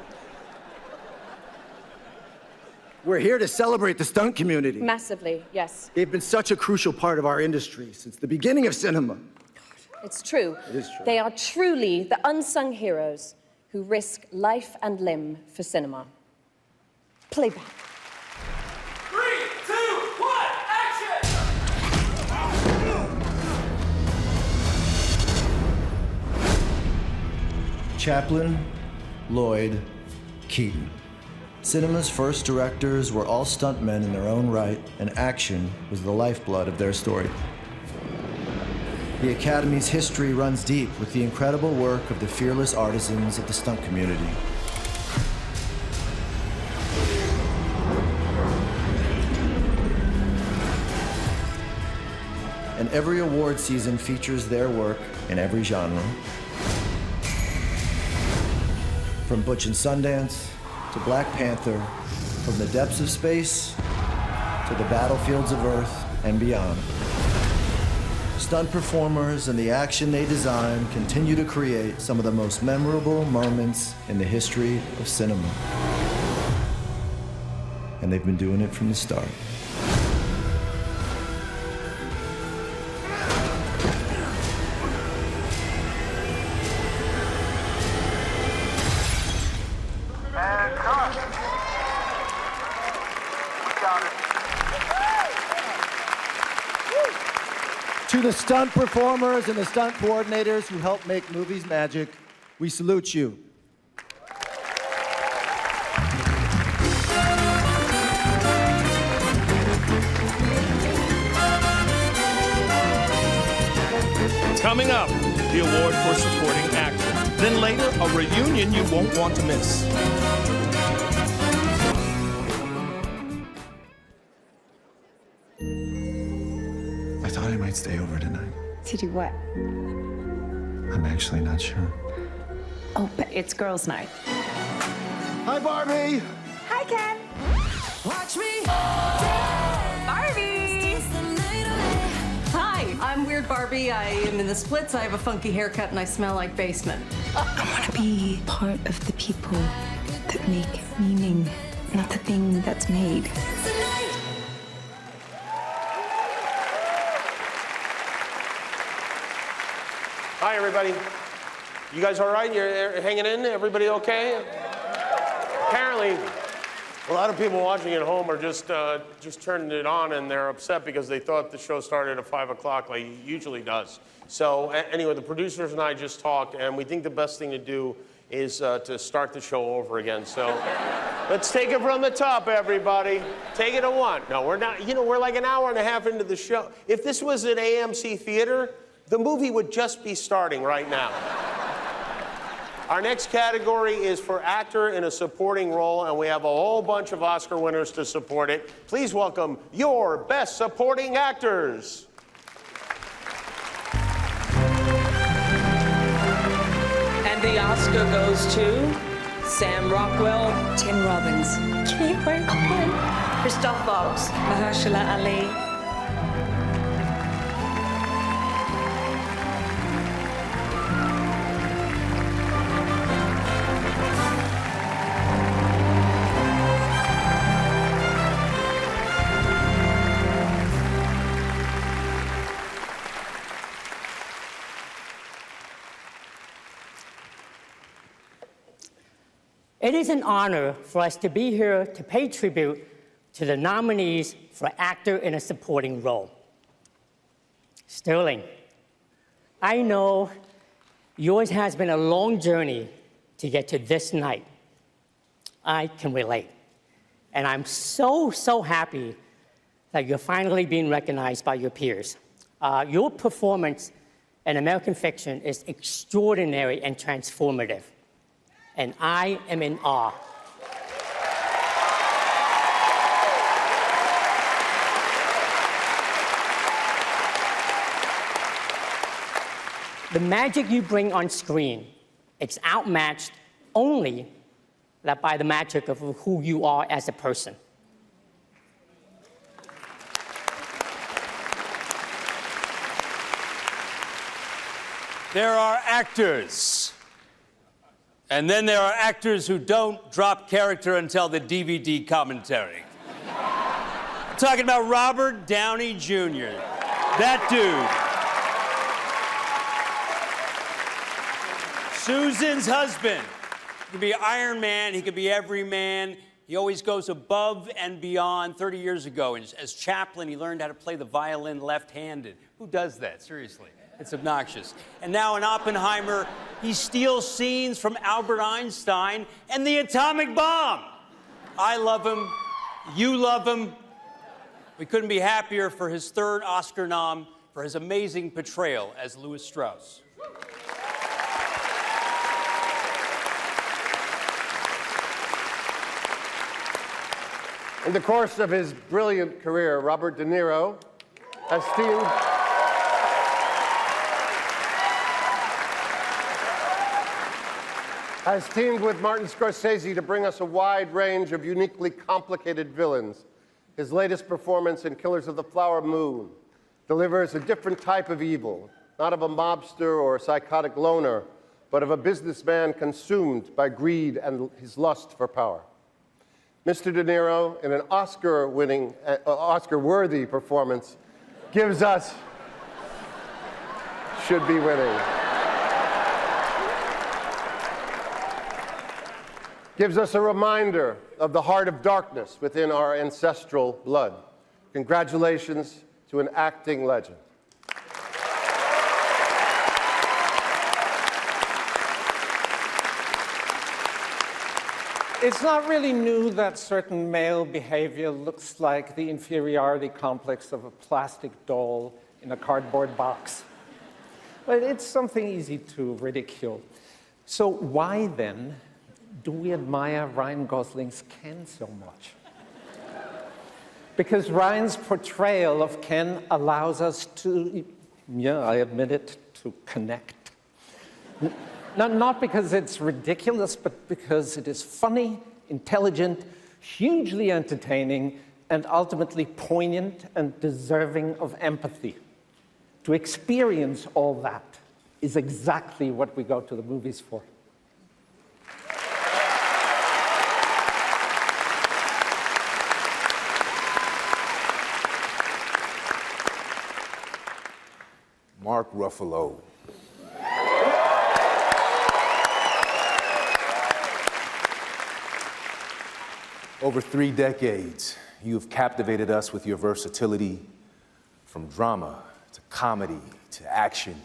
We're here to celebrate the stunt community. Massively, yes. They've been such a crucial part of our industry since the beginning of cinema. It's true. It is true. They are truly the unsung heroes who risk life and limb for cinema. Playback. 3, 2, 1, action! Chaplin, Lloyd, Keaton. Cinema's first directors were all stuntmen in their own right, and action was the lifeblood of their story. The Academy's history runs deep with the incredible work of the fearless artisans of the stunt community. every award season features their work in every genre. From Butch and Sundance to Black Panther, from the depths of space to the battlefields of Earth and beyond. Stunt performers and the action they design continue to create some of the most memorable moments in the history of cinema. And they've been doing it from the start. To the stunt performers and the stunt coordinators who help make movies magic, we salute you. Coming up, the award for supporting actor. Then later, a reunion you won't want to miss. I thought I might stay over tonight. To do what? I'm actually not sure. Oh, but it's girls' night. Hi, Barbie! Hi, Ken. Watch me. Barbie! Hi, I'm Weird Barbie. I am in the splits. I have a funky haircut and I smell like basement. I want to be part of the people that make meaning, not the thing that's made. Hi, everybody. You guys all right? You're hanging in? Everybody okay? Apparently, a lot of people watching at home are just turning it on, and they're upset because they thought the show started at 5 o'clock like it usually does. So anyway, the producers and I just talked, and we think the best thing to do is to start the show over again. So let's take it from the top, everybody. Take it at one. No, we're not. You know, we're like an hour and a half into the show. If this was an AMC theater, the movie would just be starting right now. Our next category is for actor in a supporting role, and we have a whole bunch of Oscar winners to support it. Please welcome your best supporting actors. And the Oscar goes to Sam Rockwell, Tim Robbins, Kieran Culkin, Christoph Waltz, Mahershala Ali. It is an honor for us to be here to pay tribute to the nominees for actor in a supporting role. Sterling, I know yours has been a long journey to get to this night. I can relate. And I'm so happy that you're finally being recognized by your peers. Your performance in American Fiction is extraordinary and transformative. And I am in awe. The magic you bring on screen, it's outmatched only by the magic of who you are as a person. There are actors. And then there are actors who don't drop character until the DVD commentary. I'm talking about Robert Downey Jr. That dude. Susan's husband. He could be Iron Man, he could be every man. He always goes above and beyond. 30 years ago, as Chaplin, he learned how to play the violin left-handed. Who does that, seriously? It's obnoxious. And now in Oppenheimer, he steals scenes from Albert Einstein and the atomic bomb. I love him. You love him. We couldn't be happier for his third Oscar nom for his amazing portrayal as Louis Strauss. In the course of his brilliant career, Robert De Niro has steamed has teamed with Martin Scorsese to bring us a wide range of uniquely complicated villains. His latest performance in Killers of the Flower Moon delivers a different type of evil, not of a mobster or a psychotic loner, but of a businessman consumed by greed and his lust for power. Mr. De Niro, in an Oscar-worthy performance, gives us, should be winning, gives us a reminder of the heart of darkness within our ancestral blood. Congratulations to an acting legend. It's not really new that certain male behavior looks like the inferiority complex of a plastic doll in a cardboard box. But it's something easy to ridicule. So why then do we admire Ryan Gosling's Ken so much? Because Ryan's portrayal of Ken allows us to, yeah, I admit it, to connect. Not because it's ridiculous, but because it is funny, intelligent, hugely entertaining, and ultimately poignant and deserving of empathy. To experience all that is exactly what we go to the movies for. Mark Ruffalo. Over 3 decades, you have captivated us with your versatility, from drama to comedy to action.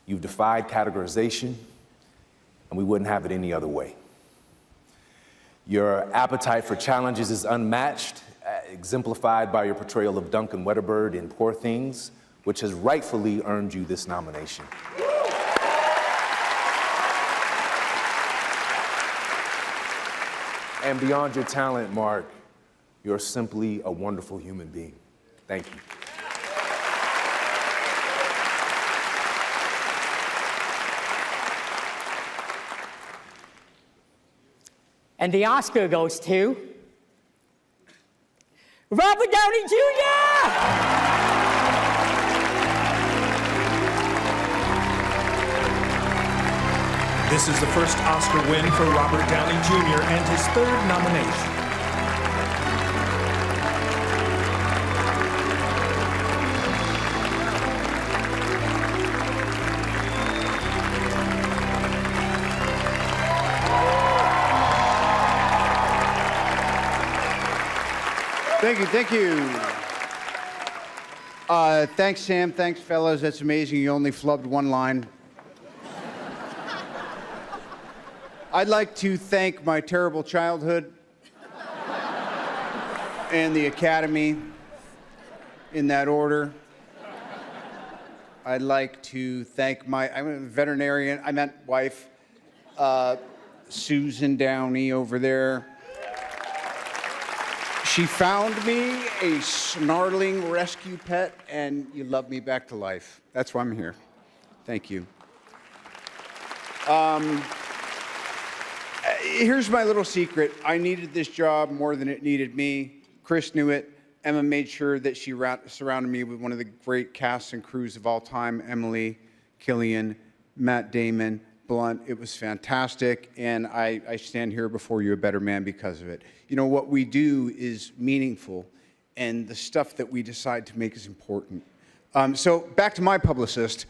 You've defied categorization, and we wouldn't have it any other way. Your appetite for challenges is unmatched, exemplified by your portrayal of Duncan Wedderbird in Poor Things, which has rightfully earned you this nomination. And beyond your talent, Mark, you're simply a wonderful human being. Thank you. And the Oscar goes to Robert Downey Jr. This is the first Oscar win for Robert Downey Jr. and his 3rd nomination. Thank you. Thanks, Sam. Thanks, fellas. That's amazing. You only flubbed 1 line. I'd like to thank my terrible childhood and the Academy, in that order. I'd like to thank I'm a veterinarian, I meant wife, Susan Downey over there. She found me a snarling rescue pet, and you love me back to life. That's why I'm here. Thank you. Here's my little secret. I needed this job more than it needed me. Chris knew it. Emma made sure that she surrounded me with one of the great casts and crews of all time, Emily, Killian, Matt Damon, Blunt. It was fantastic, and I stand here before you a better man because of it. You know, what we do is meaningful, and the stuff that we decide to make is important. So back to my publicist.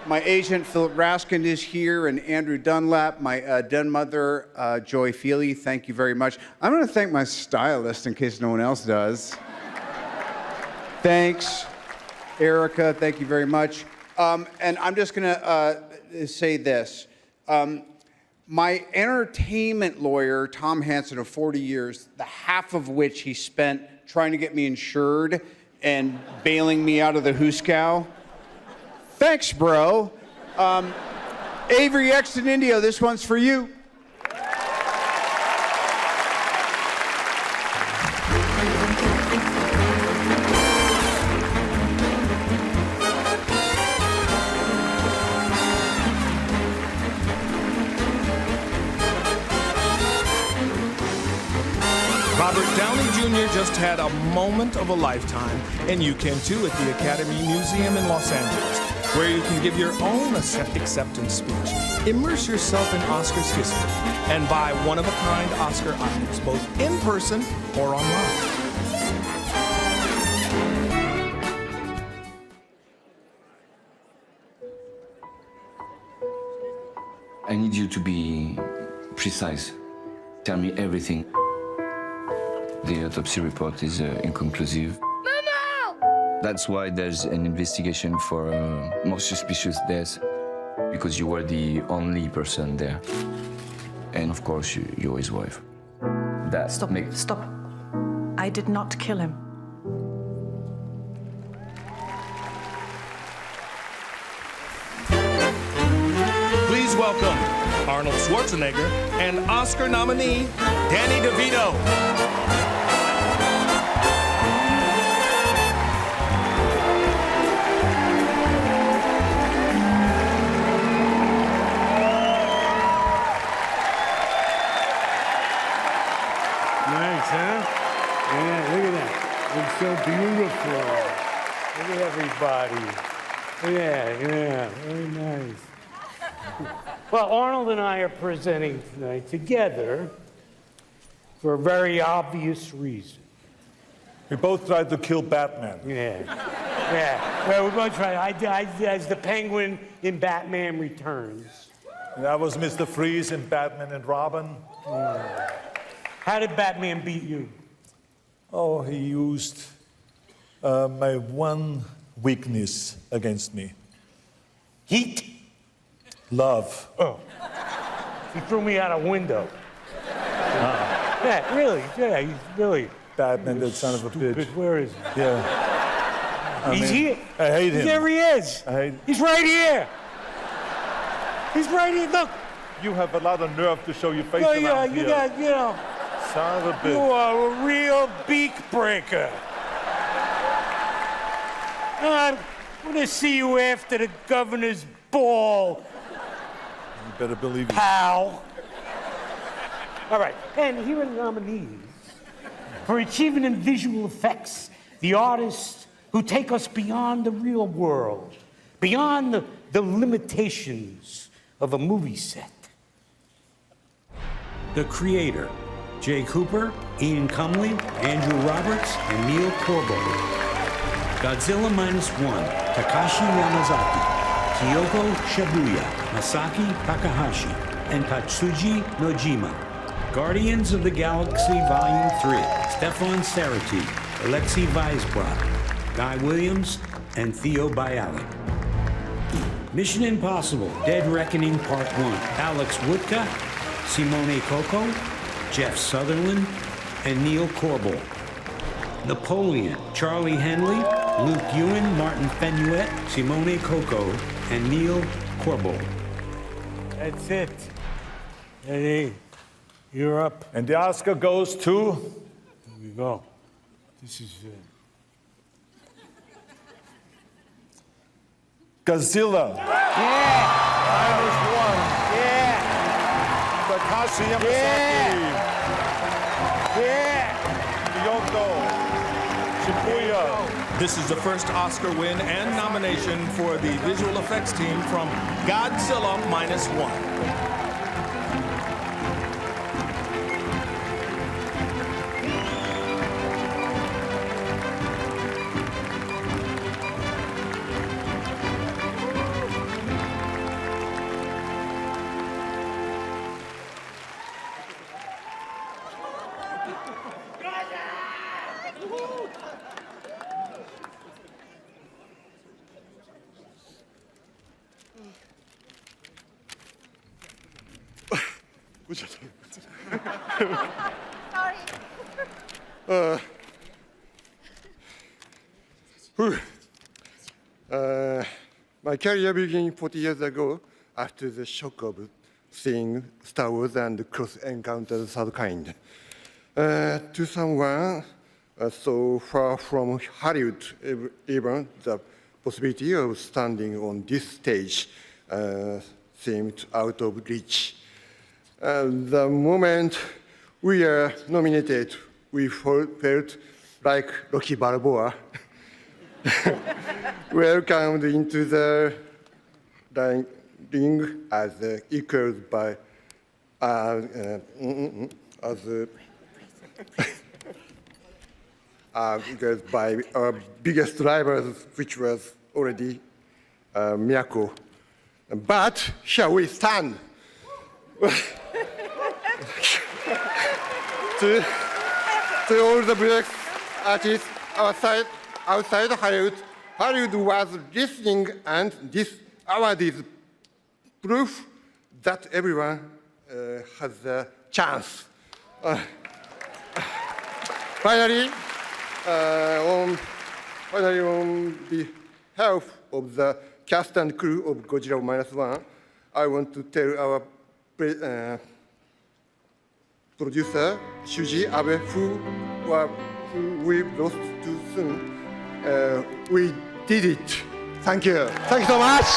My agent, Philip Raskin, is here, and Andrew Dunlap, my den mother, Joy Feely, thank you very much. I'm going to thank my stylist in case no one else does. Thanks. Erica, thank you very much. And I'm just going to say this. My entertainment lawyer, Tom Hansen, of 40 years, the half of which he spent trying to get me insured and bailing me out of the hoosecow. Thanks, bro. Avery Exton Indio, this one's for you. Robert Downey Jr. just had a moment of a lifetime, and you can too at the Academy Museum in Los Angeles, where you can give your own acceptance speech, immerse yourself in Oscars history, and buy one-of-a-kind Oscar items, both in person or online. I need you to be precise. Tell me everything. The autopsy report is inconclusive. Mama! That's why there's an investigation for more suspicious deaths, because you were the only person there. And of course, you're his wife. That Stop. Stop. I did not kill him. Please welcome Arnold Schwarzenegger and Oscar nominee Danny DeVito. Nice, huh? Yeah, look at that. It's so beautiful. Look at everybody. Yeah, very nice. Well, Arnold and I are presenting tonight together for a very obvious reason. We both tried to kill Batman. Yeah. Well, we're both trying. I as the Penguin in Batman Returns. And I was Mr. Freeze in Batman and Robin. How did Batman beat you? Oh, he used my one weakness against me. Heat? Love. Oh. He threw me out a window. Yeah, really. Yeah, he's really... Batman, that son of a bitch. Where is he? Yeah. He's here. I hate him. There he is. He's right here. He's right here. Look. You have a lot of nerve to show your face Yeah, around you here. got, you know. Son of a bitch. You are a real beak breaker. I'm going to see you after the governor's ball. You better believe it. Pal. All right, and here are the nominees for achievement in visual effects, the artists who take us beyond the real world, beyond the limitations of a movie set. The Creator, Jay Cooper, Ian Cumley, Andrew Roberts, and Neil Corbo. Godzilla -1, Takashi Yamazaki, Kyoko Shibuya, Masaki Takahashi, and Tatsuji Nojima. Guardians of the Galaxy Volume 3, Stefan Serati, Alexei Weisbrot, Guy Williams, and Theo Bialik. Mission Impossible, Dead Reckoning Part 1, Alex Woodka, Simone Coco, Jeff Sutherland, and Neil Corbo. Napoleon, Charlie Henley, Luke Ewan, Martin Fenuet, Simone Coco, and Neil Corbo. That's it. Eddie, you're up. And the Oscar goes to... Here we go. This is... Godzilla. Yeah! -1. Yeah! Takashi Yamazaki. Yeah! Kyoko Shibuya. This is the first Oscar win and nomination for the visual effects team from Godzilla -1. My career began 40 years ago after the shock of seeing Star Wars and Close Encounters of the Third Kind. 2001, so far from Hollywood, even the possibility of standing on this stage seemed out of reach. The moment we are nominated we felt like Rocky Balboa. Welcomed into the ring as equaled by because by our biggest rivals, which was already Miyako. But here we stand. to all the black artists outside Hollywood was listening, and this award is proof that everyone has a chance. Finally, on behalf of the cast and crew of Godzilla -1, I want to tell our producer, Shuji Abe, who we lost too soon. We did it. Thank you. Thank you so much.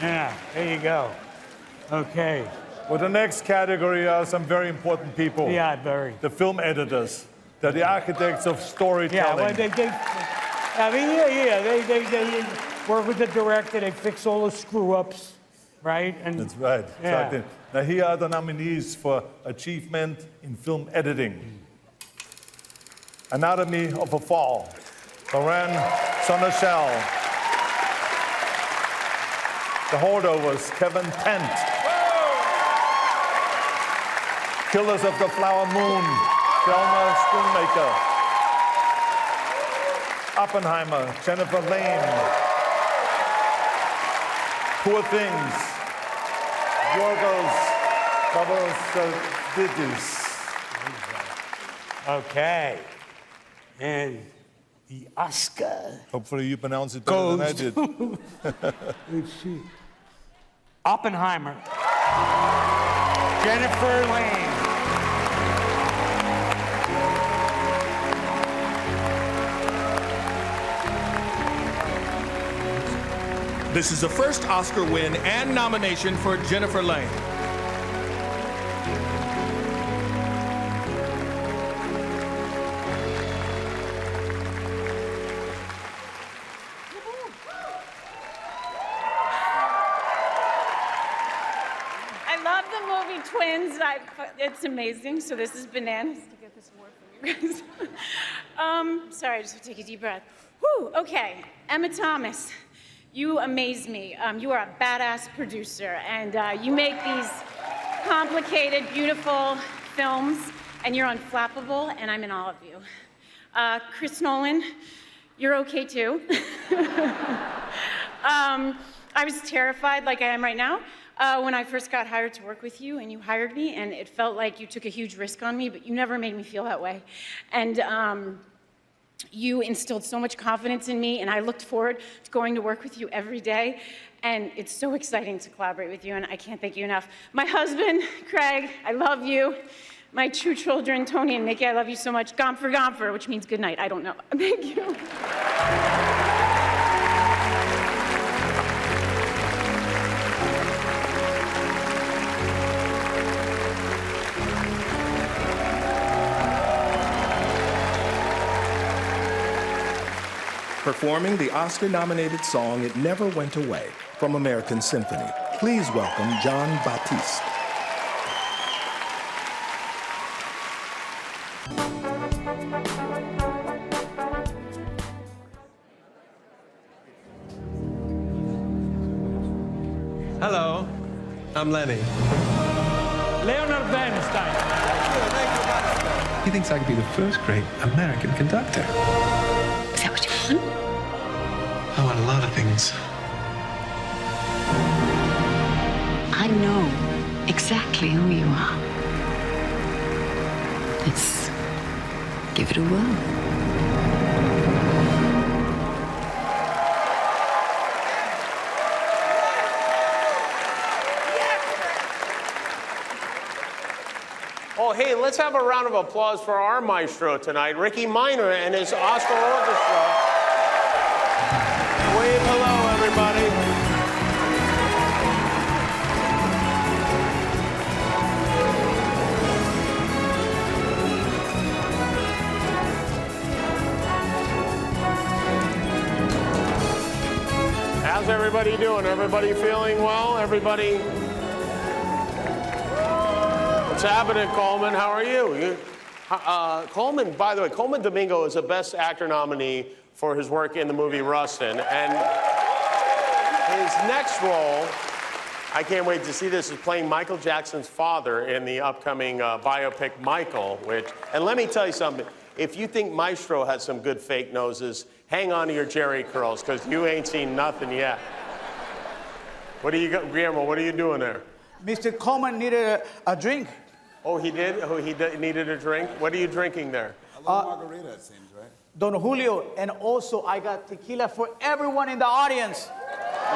Yeah, there you go. Okay. Well, the next category are some very important people. Yeah, very. The film editors. They're the architects of storytelling. Yeah, well, they work with the director. They fix all the screw-ups, right? And that's right. Yeah. Exactly. Now, here are the nominees for achievement in film editing. Anatomy of a Fall, Loren Sonachel. The Holdovers, Kevin Tent. Killers of the Flower Moon, Thelma Schoonmaker. Oppenheimer, Jennifer Lane. Poor Things, Yorgos Pavlidis. Okay. And the Oscar. Hopefully you pronounce it better than I did. Let's see. Oppenheimer. Jennifer Lane. This is the first Oscar win and nomination for Jennifer Lane. I love the movie Twins. It's amazing. So this is bananas to get this award from you guys. Sorry, just take a deep breath. Whew, okay. Emma Thomas, you amaze me. You are a badass producer, and you make these complicated, beautiful films, and you're unflappable, and I'm in awe of you. Chris Nolan, you're okay too. I was terrified, like I am right now, when I first got hired to work with you, and you hired me, and it felt like you took a huge risk on me, but you never made me feel that way. And you instilled so much confidence in me, and I looked forward to going to work with you every day. And it's so exciting to collaborate with you, and I can't thank you enough. My husband, Craig, I love you. My two children, Tony and Nikki, I love you so much. Gomfer, which means good night. I don't know. Thank you. Performing the Oscar-nominated song It Never Went Away from American Symphony. Please welcome John Batiste. Hello, I'm Lenny. Leonard Bernstein. He thinks I could be the first great American conductor. Is that what you want? I want a lot of things. I know exactly who you are. Let's give it a whirl. Oh, hey, let's have a round of applause for our maestro tonight, Ricky Minor and his Oscar Orchestra. Wave hello, everybody. How's everybody doing? Everybody feeling well? Everybody? What's happening, Coleman? How are you? Coleman, by the way, Coleman Domingo is a Best Actor nominee for his work in the movie Rustin. And his next role, I can't wait to see this, is playing Michael Jackson's father in the upcoming biopic Michael, and let me tell you something. If you think Maestro has some good fake noses, hang on to your Jerry curls, because you ain't seen nothing yet. Guillermo, what are you doing there? Mr. Coleman needed a drink. Oh, he did? Oh, he needed a drink? What are you drinking there? A little margarita, it seems, right? Don Julio, and also I got tequila for everyone in the audience.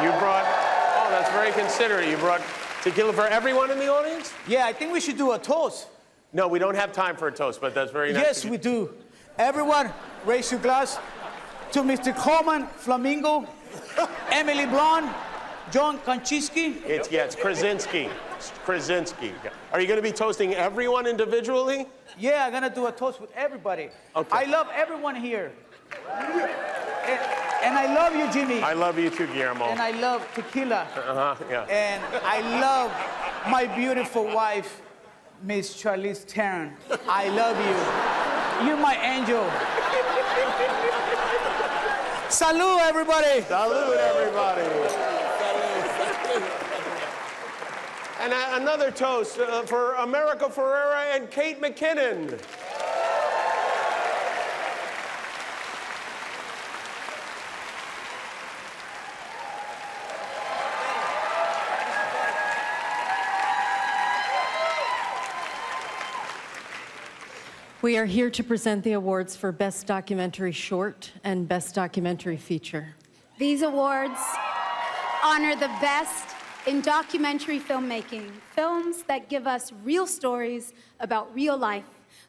You brought, oh, that's very considerate. You brought tequila for everyone in the audience? Yeah, I think we should do a toast. No, we don't have time for a toast, but that's very nice. Yes, we do. Everyone, raise your glass to Mr. Coleman, Flamingo, Emily Blunt, John Konchinsky. It's Krasinski. It's Krasinski. Are you going to be toasting everyone individually? Yeah, I'm going to do a toast with everybody. Okay. I love everyone here. And I love you, Jimmy. I love you too, Guillermo. And I love tequila. Yeah. And I love my beautiful wife, Miss Charlize Theron. I love you. You're my angel. Salud, everybody. Salud, everybody. And another toast for America Ferrera and Kate McKinnon. We are here to present the awards for Best Documentary Short and Best Documentary Feature. These awards honor the best in documentary filmmaking, films that give us real stories about real life,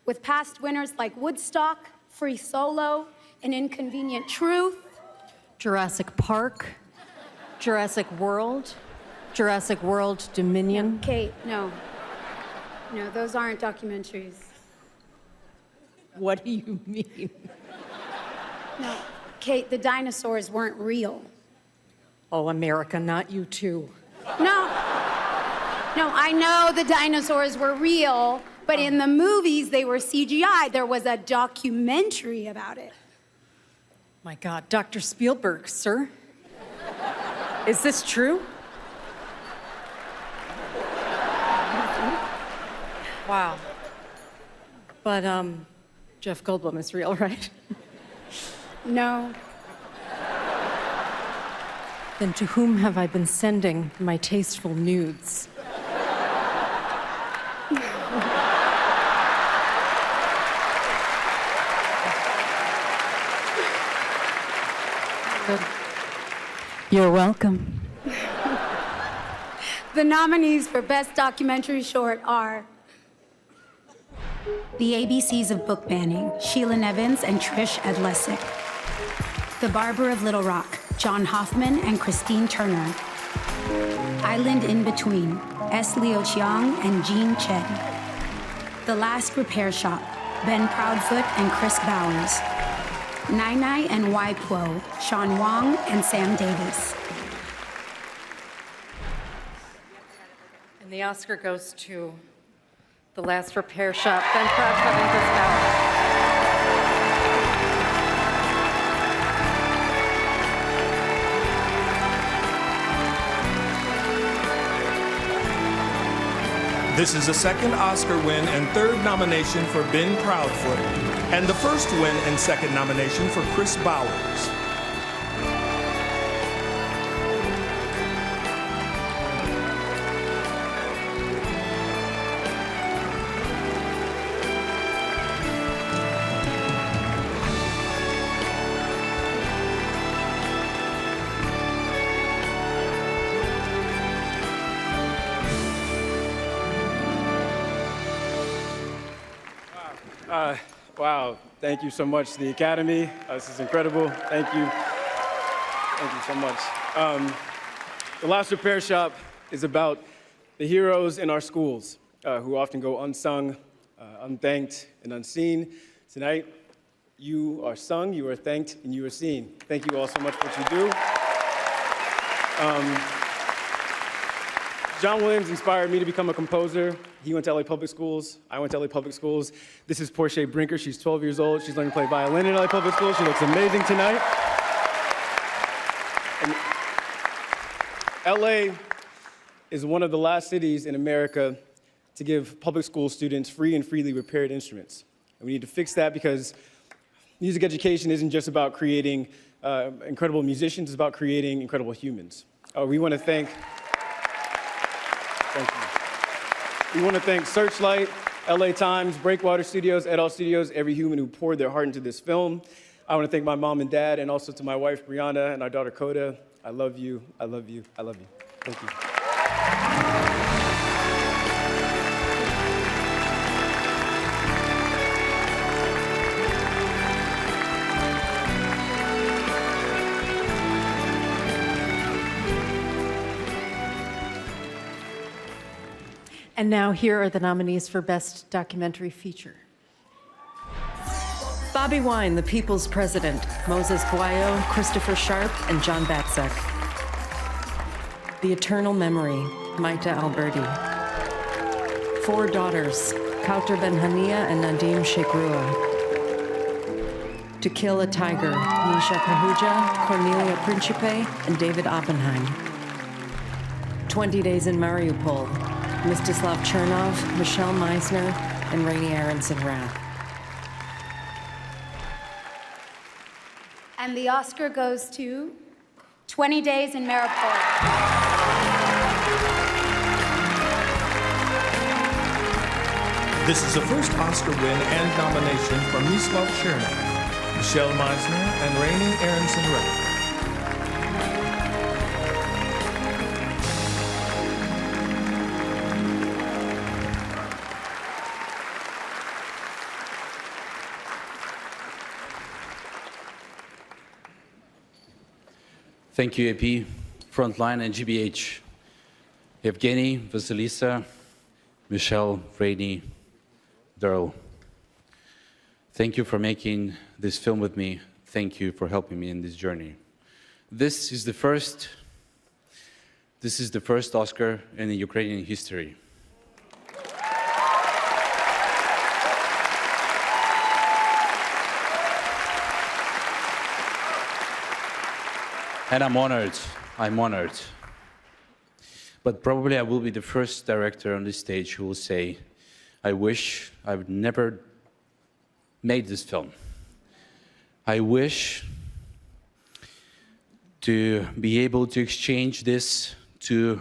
with past winners like Woodstock, Free Solo, An Inconvenient Truth, Jurassic Park, Jurassic World, Jurassic World Dominion. No, Kate, no. No, those aren't documentaries. What do you mean? No, Kate, the dinosaurs weren't real. Oh, America, not you too. No, I know the dinosaurs were real, but in the movies, they were CGI. There was a documentary about it. My God, Dr. Spielberg, sir. Is this true? Wow. But, Jeff Goldblum is real, right? No. Then to whom have I been sending my tasteful nudes? Good. You're welcome. The nominees for Best Documentary Short are The ABCs of Book Banning, Sheila Nevins and Trish Edlesick. The Barber of Little Rock, John Hoffman and Christine Turner. Island in Between, S. Leo Chiang and Jean Chen. The Last Repair Shop, Ben Proudfoot and Chris Bowers. Nai Nai and Wai Puo, Sean Wong and Sam Davis. And the Oscar goes to The Last Repair Shop, Ben Proudfoot and Chris Bowers. This is the second Oscar win and third nomination for Ben Proudfoot, and the first win and second nomination for Chris Bowers. Wow, thank you so much to the Academy. This is incredible. Thank you. Thank you so much. The Last Repair Shop is about the heroes in our schools who often go unsung, unthanked, and unseen. Tonight, you are sung, you are thanked, and you are seen. Thank you all so much for what you do. John Williams inspired me to become a composer. He went to LA Public Schools. I went to LA Public Schools. This is Portia Brinker. She's 12 years old. She's learning to play violin in LA Public Schools. She looks amazing tonight. And LA is one of the last cities in America to give public school students free and freely repaired instruments. And we need to fix that because music education isn't just about creating incredible musicians, it's about creating incredible humans. We want to thank Searchlight, LA Times, Breakwater Studios, Et al. Studios, every human who poured their heart into this film. I want to thank my mom and dad, and also to my wife, Brianna, and our daughter, Coda. I love you, I love you, I love you. Thank you. And now here are the nominees for Best Documentary Feature. Bobby Wine, The People's President, Moses Guayo, Christopher Sharp, and John Batzek. The Eternal Memory, Maita Alberti. Four Daughters, Kauter Benhania and Nadim Shekrua. To Kill a Tiger, Nisha Kahuja, Cornelia Principe, and David Oppenheim. 20 Days in Mariupol, Mstislav Chernov, Michelle Meisner, and Rainey Aronson-Rath. And the Oscar goes to 20 Days in Mariupol. This is the first Oscar win and nomination for Mislav Chernov, Michelle Meisner, and Rainey Aronson-Rath. Thank you, AP, Frontline, and GBH. Evgeny, Vasilisa, Michelle, Rainey, Daryl. Thank you for making this film with me. Thank you for helping me in this journey. This is the first Oscar in the Ukrainian history. And I'm honored. But probably I will be the first director on this stage who will say, I wish I would never made this film. I wish to be able to exchange this to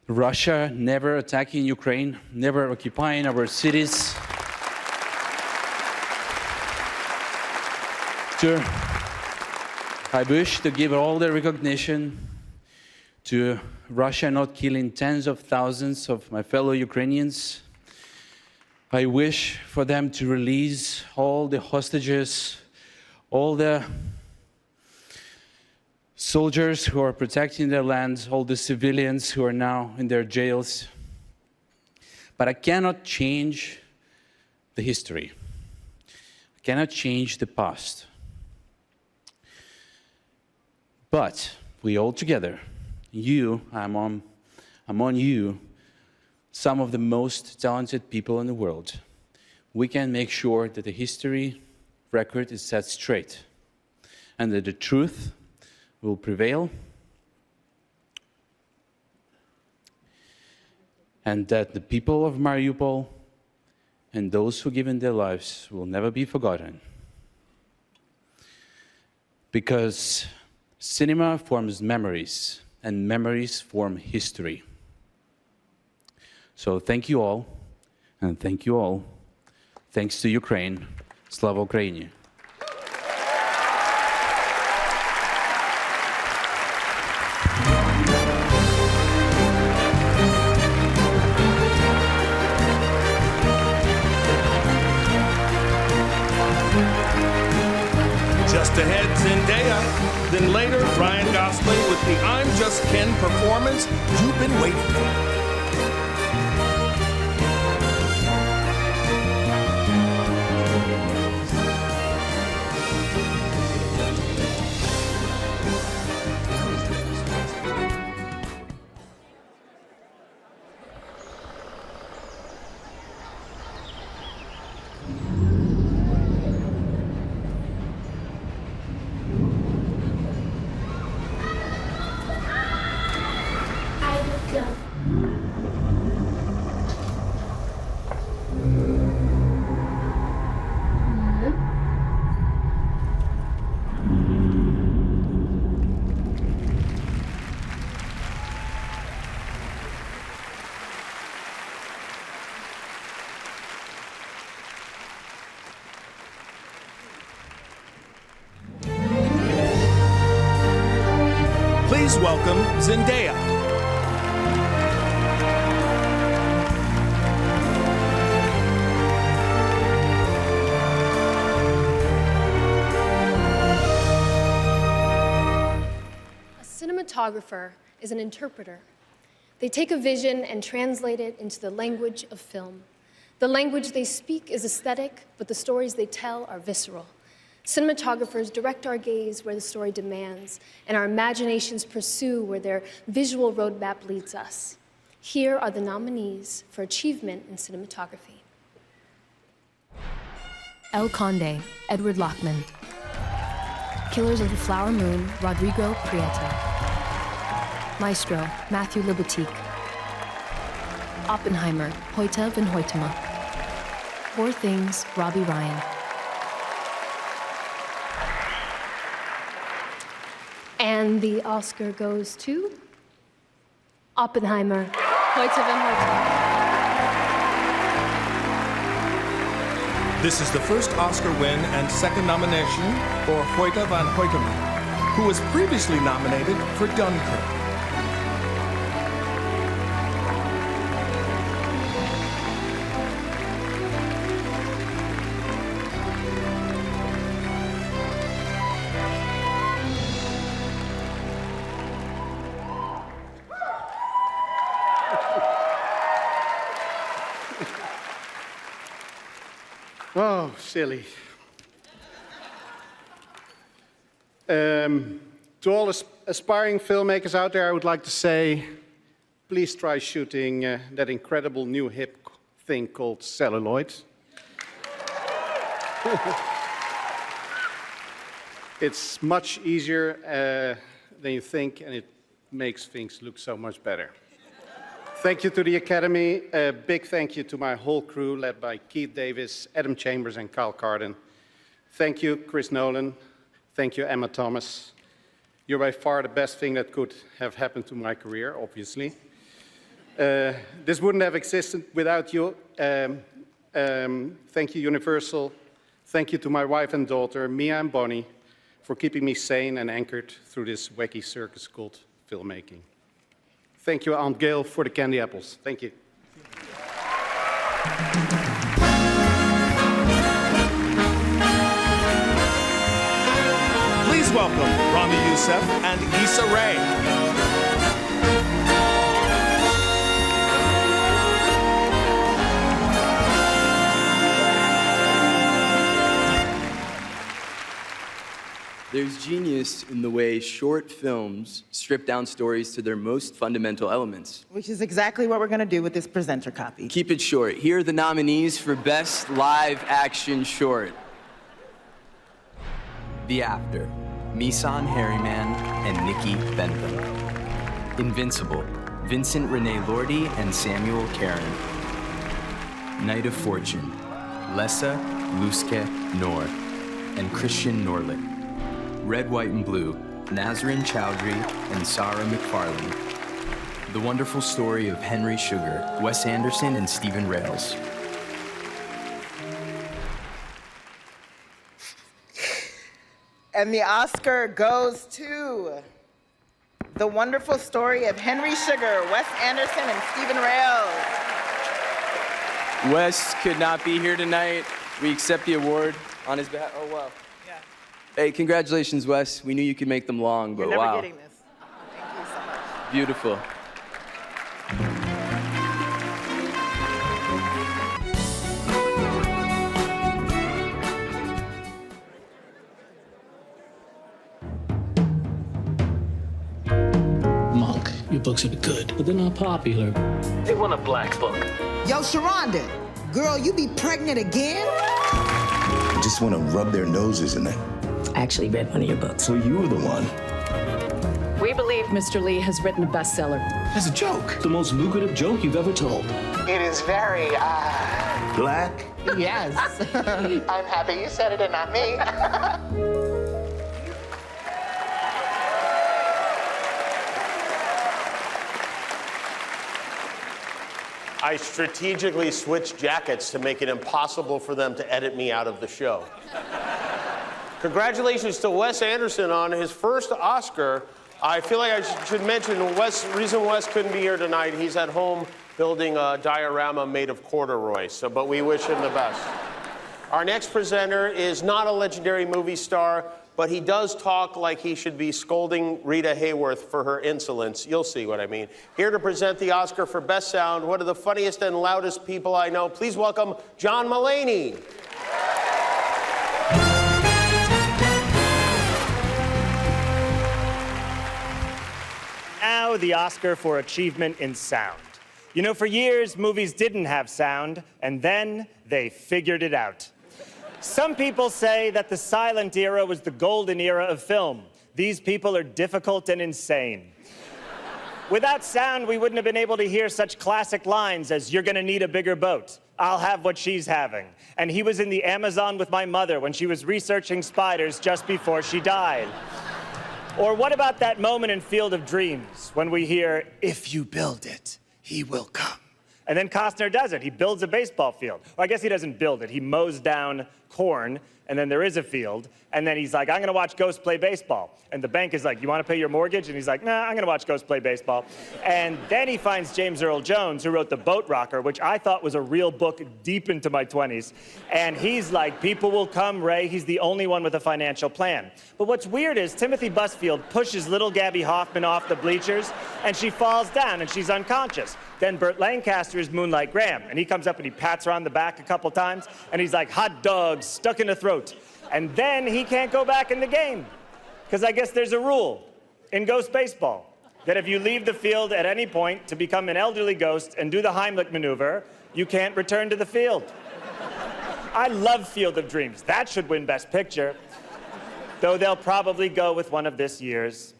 Russia never attacking Ukraine, never occupying our cities, I wish to give all the recognition to Russia not killing tens of thousands of my fellow Ukrainians. I wish for them to release all the hostages, all the soldiers who are protecting their lands, all the civilians who are now in their jails. But I cannot change the history. I cannot change the past. But we all together, I'm on you, some of the most talented people in the world, we can make sure that the history record is set straight and that the truth will prevail and that the people of Mariupol and those who given their lives will never be forgotten. Because cinema forms memories, and memories form history. So thank you all, and thank you all. Thanks to Ukraine. Slava Ukraini. Zendaya, then later Ryan Gosling with the I'm Just Ken performance you've been waiting for. Please welcome Zendaya. A cinematographer is an interpreter. They take a vision and translate it into the language of film. The language they speak is aesthetic, but the stories they tell are visceral. Cinematographers direct our gaze where the story demands, and our imaginations pursue where their visual roadmap leads us. Here are the nominees for achievement in cinematography. El Conde, Edward Lockman. Killers of the Flower Moon, Rodrigo Prieto. Maestro, Matthew Libatique. Oppenheimer, Hoyte van Hoytema. Poor Things, Robbie Ryan. And the Oscar goes to Oppenheimer, Hoyte van Hoytema. This is the first Oscar win and second nomination for Hoyte van Hoytema, who was previously nominated for Dunkirk. Oh, silly. To all aspiring filmmakers out there, I would like to say, please try shooting that incredible new hip thing called celluloid. It's much easier than you think, and it makes things look so much better. Thank you to the Academy. A big thank you to my whole crew, led by Keith Davis, Adam Chambers, and Kyle Carden. Thank you, Chris Nolan. Thank you, Emma Thomas. You're by far the best thing that could have happened to my career, obviously. This wouldn't have existed without you. Thank you, Universal. Thank you to my wife and daughter, Mia and Bonnie, for keeping me sane and anchored through this wacky circus called filmmaking. Thank you, Aunt Gail, for the candy apples. Thank you. Please welcome Rami Youssef and Issa Rae. There's genius in the way short films strip down stories to their most fundamental elements. Which is exactly what we're going to do with this presenter copy. Keep it short. Here are the nominees for Best Live Action Short. The After, Misan Harriman and Nikki Bentham. Invincible, Vincent Renee Lordi and Samuel Karen. Night of Fortune, Lessa Luske Nor and Christian Norlick. Red, White, and Blue, Nazrin Chowdhury and Sarah McFarlane. The Wonderful Story of Henry Sugar, Wes Anderson and Stephen Rails. And the Oscar goes to The Wonderful Story of Henry Sugar, Wes Anderson, and Stephen Rails. Wes could not be here tonight. We accept the award on his behalf. Oh, wow. Hey, congratulations, Wes. We knew you could make them long, but You're never wow. getting this. Thank you so much. Beautiful. Monk, your books are good, but they're not popular. They want a black book. Yo, Sharonda, girl, you be pregnant again? I just want to rub their noses in it. I actually read one of your books. So you were the one. We believe Mr. Lee has written a bestseller. As a joke. The most lucrative joke you've ever told. It is very, Black? Yes. I'm happy you said it and not me. I strategically switched jackets to make it impossible for them to edit me out of the show. Congratulations to Wes Anderson on his first Oscar. I feel like I should mention the reason Wes couldn't be here tonight, he's at home building a diorama made of corduroy, but we wish him the best. Our next presenter is not a legendary movie star, but he does talk like he should be scolding Rita Hayworth for her insolence. You'll see what I mean. Here to present the Oscar for Best Sound, one of the funniest and loudest people I know. Please welcome John Mulaney. Now the Oscar for Achievement in Sound. You know, for years, movies didn't have sound, and then they figured it out. Some people say that the silent era was the golden era of film. These people are difficult and insane. Without sound, we wouldn't have been able to hear such classic lines as, "You're gonna need a bigger boat. I'll have what she's having." And he was in the Amazon with my mother when she was researching spiders just before she died. Or what about that moment in Field of Dreams when we hear, "If you build it, he will come." And then Costner does it. He builds a baseball field. Well, I guess he doesn't build it. He mows down corn, and then there is a field. And then he's like, "I'm gonna watch Ghost play baseball." And the bank is like, "You wanna pay your mortgage?" And he's like, "Nah, I'm gonna watch Ghost play baseball." And then he finds James Earl Jones, who wrote The Boat Rocker, which I thought was a real book deep into my 20s. And he's like, "People will come, Ray." He's the only one with a financial plan. But what's weird is Timothy Busfield pushes little Gabby Hoffman off the bleachers, and she falls down, and she's unconscious. Then Burt Lancaster is Moonlight Graham, and he comes up and he pats her on the back a couple times, and he's like, "Hot dog stuck in the throat." And then he can't go back in the game, because I guess there's a rule in Ghost Baseball that if you leave the field at any point to become an elderly ghost and do the Heimlich maneuver, you can't return to the field. I love Field of Dreams. That should win Best Picture, though they'll probably go with one of this year's.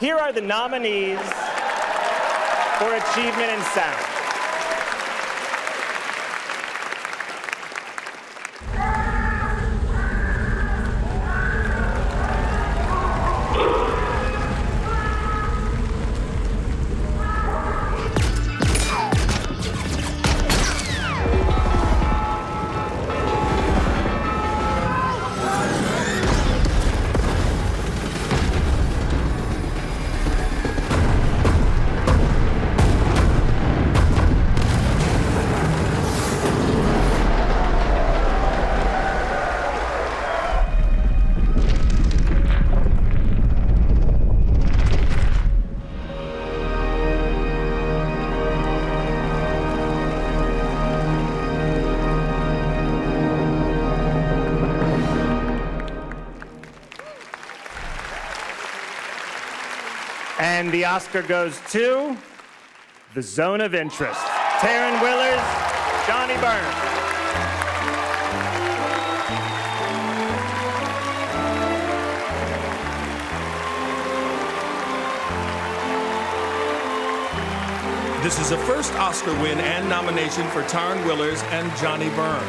Here are the nominees for Achievement in Sound. And the Oscar goes to The Zone of Interest. Taryn Willers, Johnny Byrne. This is a first Oscar win and nomination for Taryn Willers and Johnny Byrne.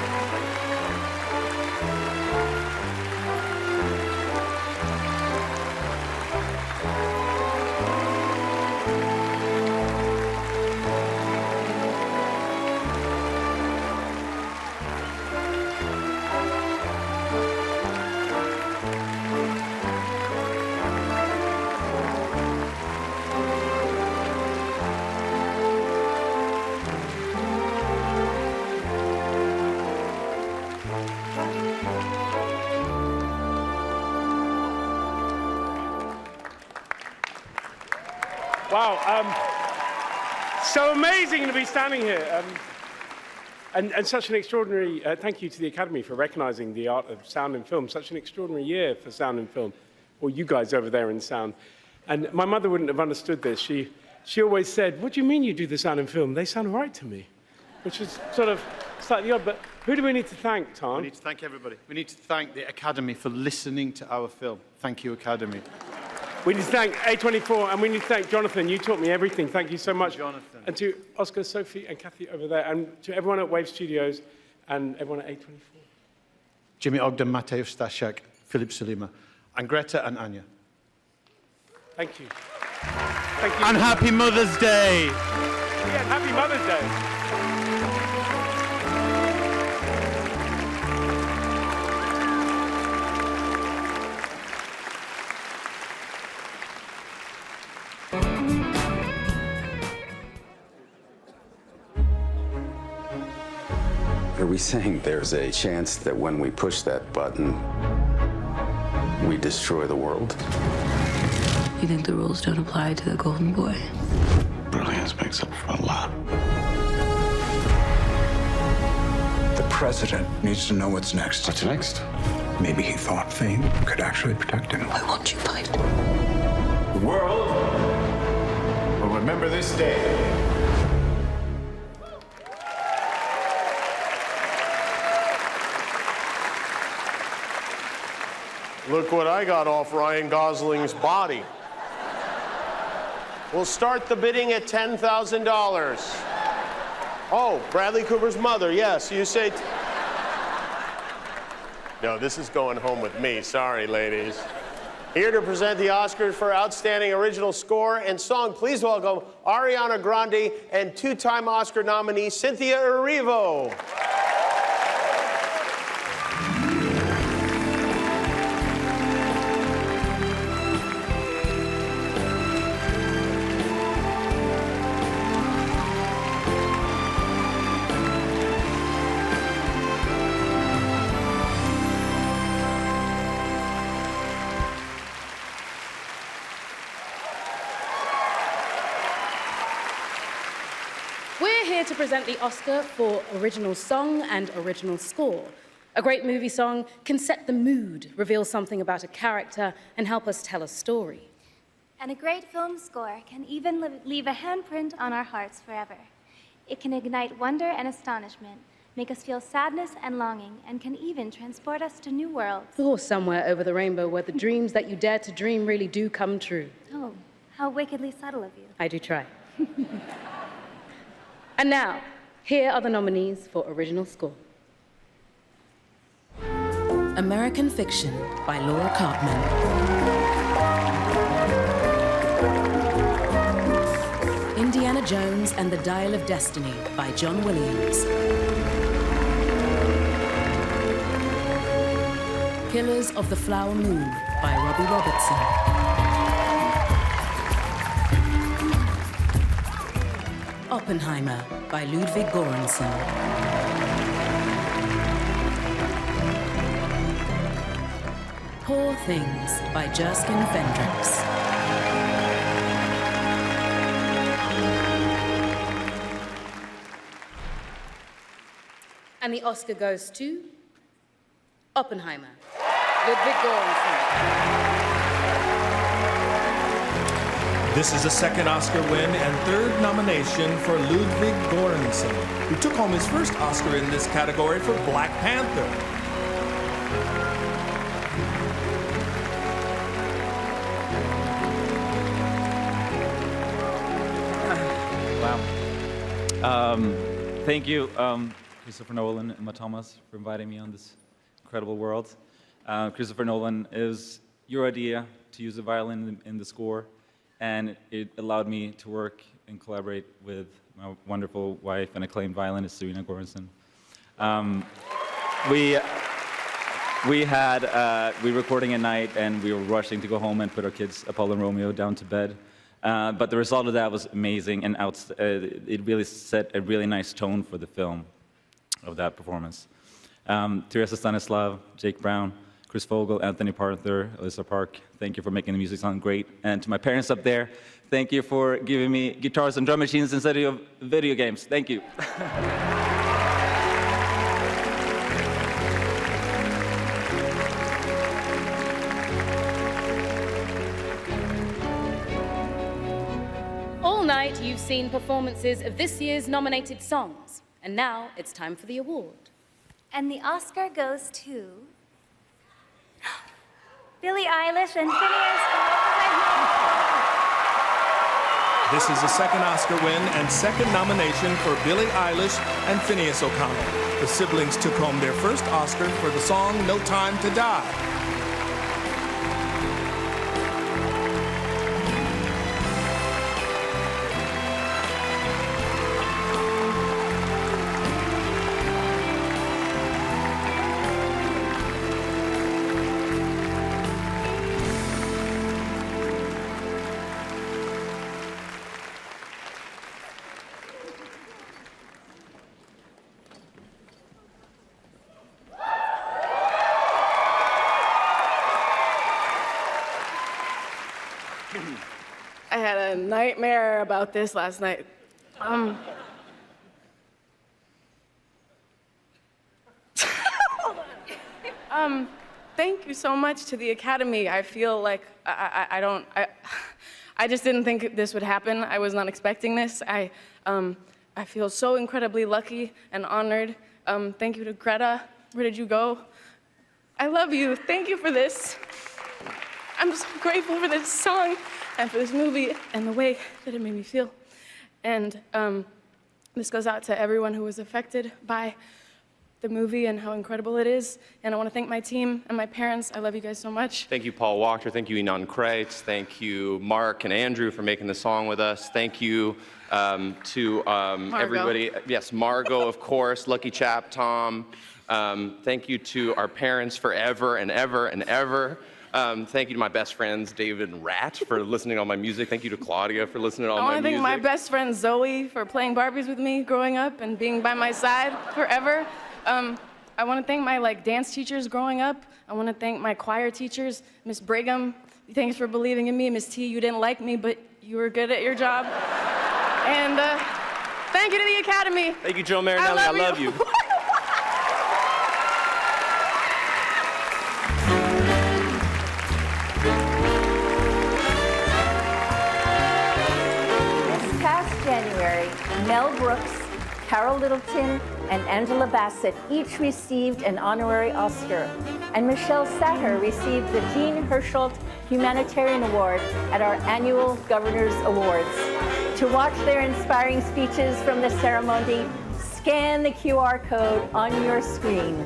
Wow. So amazing to be standing here. And such an extraordinary, thank you to the Academy for recognizing the art of sound and film. Such an extraordinary year for sound and film. Or you guys over there in sound. And my mother wouldn't have understood this. She always said, what do you mean you do the sound and film? They sound right to me. Which is sort of slightly odd, but who do we need to thank, Tom? We need to thank everybody. We need to thank the Academy for listening to our film. Thank you, Academy. We need to thank A24, and we need to thank Jonathan. You taught me everything. Thank you so much. Jonathan. And to Oscar, Sophie, and Kathy over there, and to everyone at Wave Studios, and everyone at A24. Jimmy Ogden, Mateusz Stasiak, Philip Sulima, and Greta and Anya. Thank you. Thank you. And happy Mother's Day. Yeah, and happy Mother's Day. Are we saying there's a chance that when we push that button, we destroy the world? You think the rules don't apply to the Golden Boy? Brilliance makes up for a lot. The president needs to know what's next. What's next? Maybe he thought fame could actually protect him. Why won't you fight? The world will remember this day. Look what I got off Ryan Gosling's body. We'll start the bidding at $10,000. Oh, Bradley Cooper's mother, yes, you say... No, this is going home with me. Sorry, ladies. Here to present the Oscars for Outstanding Original Score and Song, please welcome Ariana Grande and two-time Oscar nominee Cynthia Erivo. We're here to present the Oscar for Original Song and Original Score. A great movie song can set the mood, reveal something about a character, and help us tell a story. And a great film score can even leave a handprint on our hearts forever. It can ignite wonder and astonishment, make us feel sadness and longing, and can even transport us to new worlds. Or somewhere over the rainbow where the dreams that you dare to dream really do come true. Oh, how wickedly subtle of you. I do try. And now, here are the nominees for Original Score. American Fiction by Laura Cartman. Indiana Jones and the Dial of Destiny by John Williams. Killers of the Flower Moon by Robbie Robertson. Oppenheimer by Ludwig Göransson. Poor Things by Jerskin Vendricks. And the Oscar goes to Oppenheimer, Ludwig Göransson. This is a second Oscar win and third nomination for Ludwig Göransson, who took home his first Oscar in this category for Black Panther. Wow. Thank you, Christopher Nolan and Emma Thomas, for inviting me on this incredible world. Christopher Nolan, is your idea to use the violin in the score, and it allowed me to work and collaborate with my wonderful wife and acclaimed violinist, Serena Göransson. We were recording at night, and we were rushing to go home and put our kids, Apollo and Romeo, down to bed. But the result of that was amazing, and it really set a really nice tone for the film of that performance. Teresa Stanislav, Jake Brown, Chris Vogel, Anthony Parther, Alyssa Park, thank you for making the music sound great. And to my parents up there, thank you for giving me guitars and drum machines instead of video games. Thank you. All night, you've seen performances of this year's nominated songs. And now it's time for the award. And the Oscar goes to Billie Eilish and Phineas. This is the second Oscar win and second nomination for Billie Eilish and Phineas O'Connell. The siblings took home their first Oscar for the song No Time to Die. I had a nightmare about this last night. Thank you so much to the Academy. I feel like I just didn't think this would happen. I was not expecting this. I feel so incredibly lucky and honored. Thank you to Greta. Where did you go? I love you. Thank you for this. I'm so grateful for this song and for this movie and the way that it made me feel. And this goes out to everyone who was affected by the movie and how incredible it is. And I want to thank my team and my parents. I love you guys so much. Thank you, Paul Walker. Thank you, Enon Kreitz. Thank you, Mark and Andrew, for making the song with us. Thank you to everybody. Yes, Margot, of course. Lucky Chap, Tom. Thank you to our parents forever and ever and ever. Thank you to my best friends, David and Rat, for listening to all my music. Thank you to Claudia for listening to all my music. I want to thank my best friend Zoe for playing Barbies with me growing up and being by my side forever. I want to thank my dance teachers growing up. I want to thank my choir teachers, Miss Brigham. Thanks for believing in me. Miss T, you didn't like me, but you were good at your job. And thank you to the Academy. Thank you, Joe Marinelli. I love you. January, Mel Brooks, Carol Littleton, and Angela Bassett each received an honorary Oscar, and Michelle Satter received the Jean Hersholt Humanitarian Award at our annual Governor's Awards. To watch their inspiring speeches from the ceremony, scan the QR code on your screen.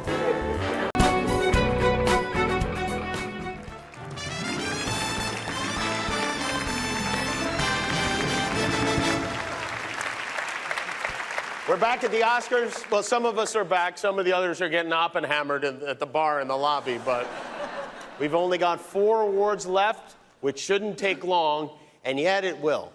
We're back at the Oscars. Well, some of us are back. Some of the others are getting Oppenhammered at the bar in the lobby. But we've only got 4 awards left, which shouldn't take long, and yet it will.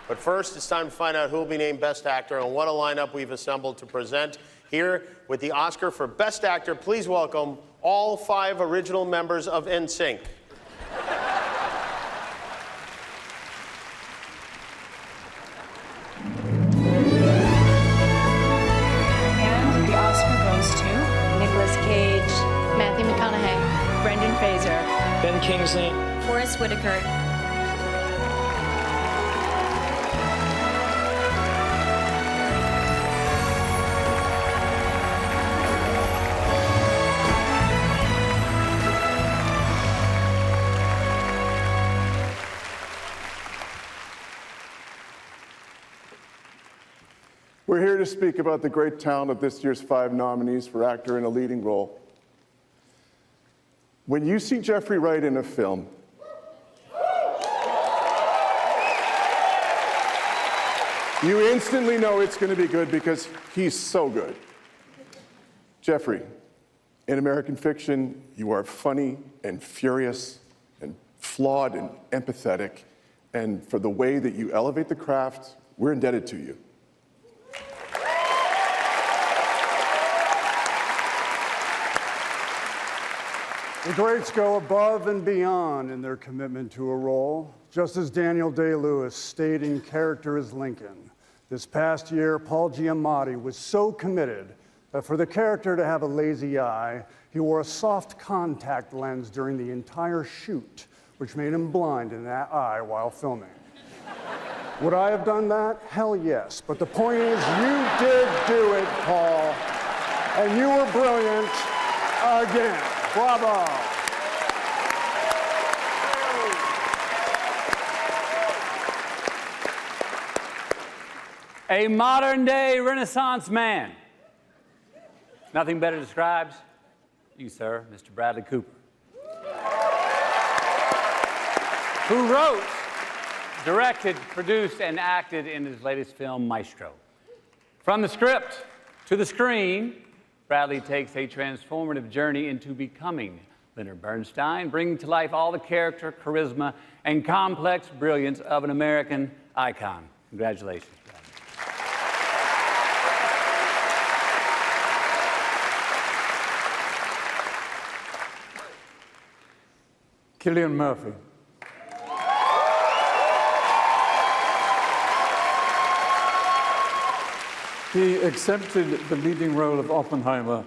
But first, it's time to find out who will be named Best Actor and what a lineup we've assembled to present here with the Oscar for Best Actor. Please welcome all 5 original members of NSYNC. Cage, Matthew McConaughey, Brendan Fraser, Ben Kingsley, Forrest Whitaker. We're here to speak about the great talent of this year's 5 nominees for actor in a leading role. When you see Jeffrey Wright in a film, you instantly know it's going to be good because he's so good. Jeffrey, in American Fiction, you are funny and furious and flawed and empathetic. And for the way that you elevate the craft, we're indebted to you. The greats go above and beyond in their commitment to a role, just as Daniel Day-Lewis stayed in character as Lincoln. This past year, Paul Giamatti was so committed that for the character to have a lazy eye, he wore a soft contact lens during the entire shoot, which made him blind in that eye while filming. Would I have done that? Hell yes. But the point is, you did do it, Paul. And you were brilliant again. Bravo. A modern-day Renaissance man. Nothing better describes you, sir, Mr. Bradley Cooper, who wrote, directed, produced, and acted in his latest film, Maestro. From the script to the screen, Bradley takes a transformative journey into becoming Leonard Bernstein, bringing to life all the character, charisma, and complex brilliance of an American icon. Congratulations. Cillian Murphy. He accepted the leading role of Oppenheimer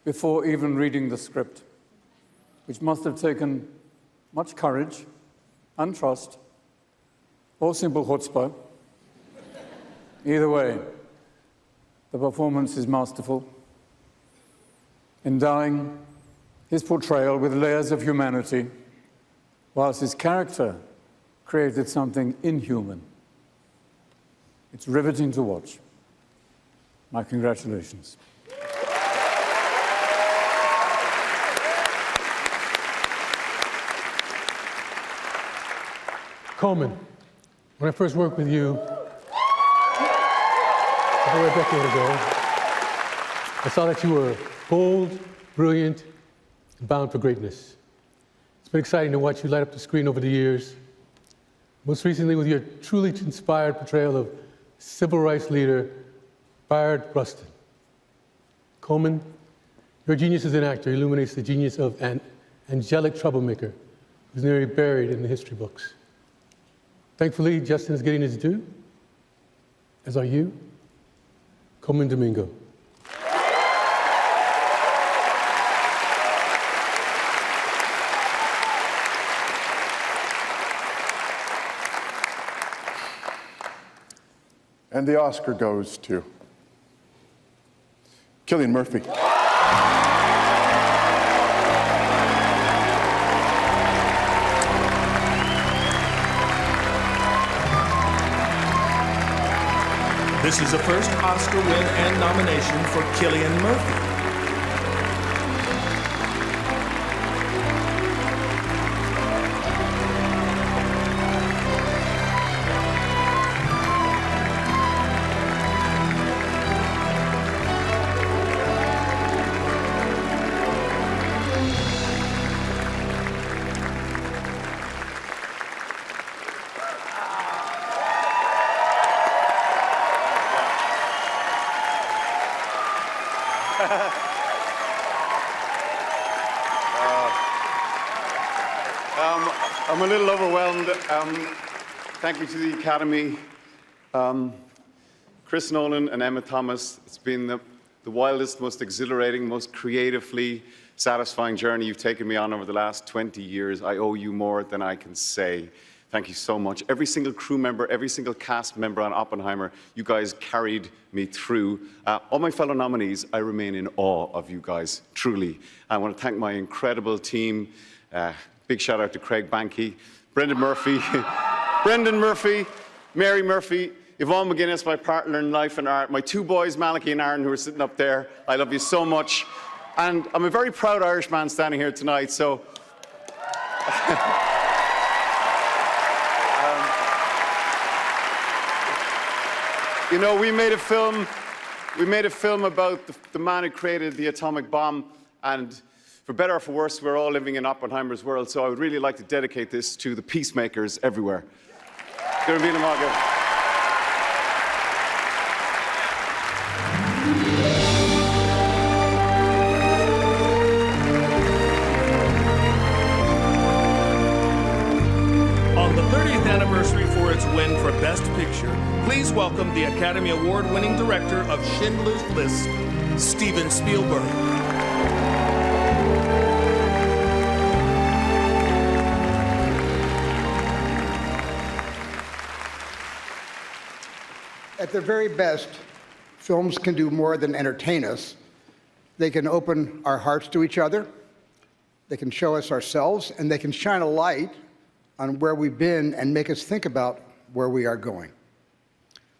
before even reading the script, which must have taken much courage and trust, or simple chutzpah. Either way, the performance is masterful, endowing his portrayal with layers of humanity, whilst his character created something inhuman. It's riveting to watch. My congratulations. Coleman, when I first worked with you, over a decade ago, I saw that you were bold, brilliant, and bound for greatness. It's been exciting to watch you light up the screen over the years, most recently with your truly inspired portrayal of civil rights leader Bayard Rustin. Coleman, your genius as an actor illuminates the genius of an angelic troublemaker who's nearly buried in the history books. Thankfully, Justin is getting his due, as are you, Coleman Domingo. And the Oscar goes to Cillian Murphy. This is the first Oscar win and nomination for Cillian Murphy. I'm a little overwhelmed. Thank you to the Academy. Chris Nolan and Emma Thomas, it's been the wildest, most exhilarating, most creatively satisfying journey you've taken me on over the last 20 years. I owe you more than I can say. Thank you so much. Every single crew member, every single cast member on Oppenheimer, you guys carried me through. All my fellow nominees, I remain in awe of you guys, truly. I want to thank my incredible team. Big shout out to Craig Banky, Brendan Murphy, Mary Murphy, Yvonne McGuinness, my partner in life and art, my two boys, Malachy and Aaron, who are sitting up there. I love you so much. And I'm a very proud Irish man standing here tonight, so. You know, we made a film about the man who created the atomic bomb, and for better or for worse, we're all living in Oppenheimer's world, so I would really like to dedicate this to the peacemakers everywhere. anniversary for its win for Best Picture, please welcome the Academy Award-winning director of Schindler's List, Steven Spielberg. At their very best, films can do more than entertain us. They can open our hearts to each other, they can show us ourselves, and they can shine a light on where we've been and make us think about where we are going.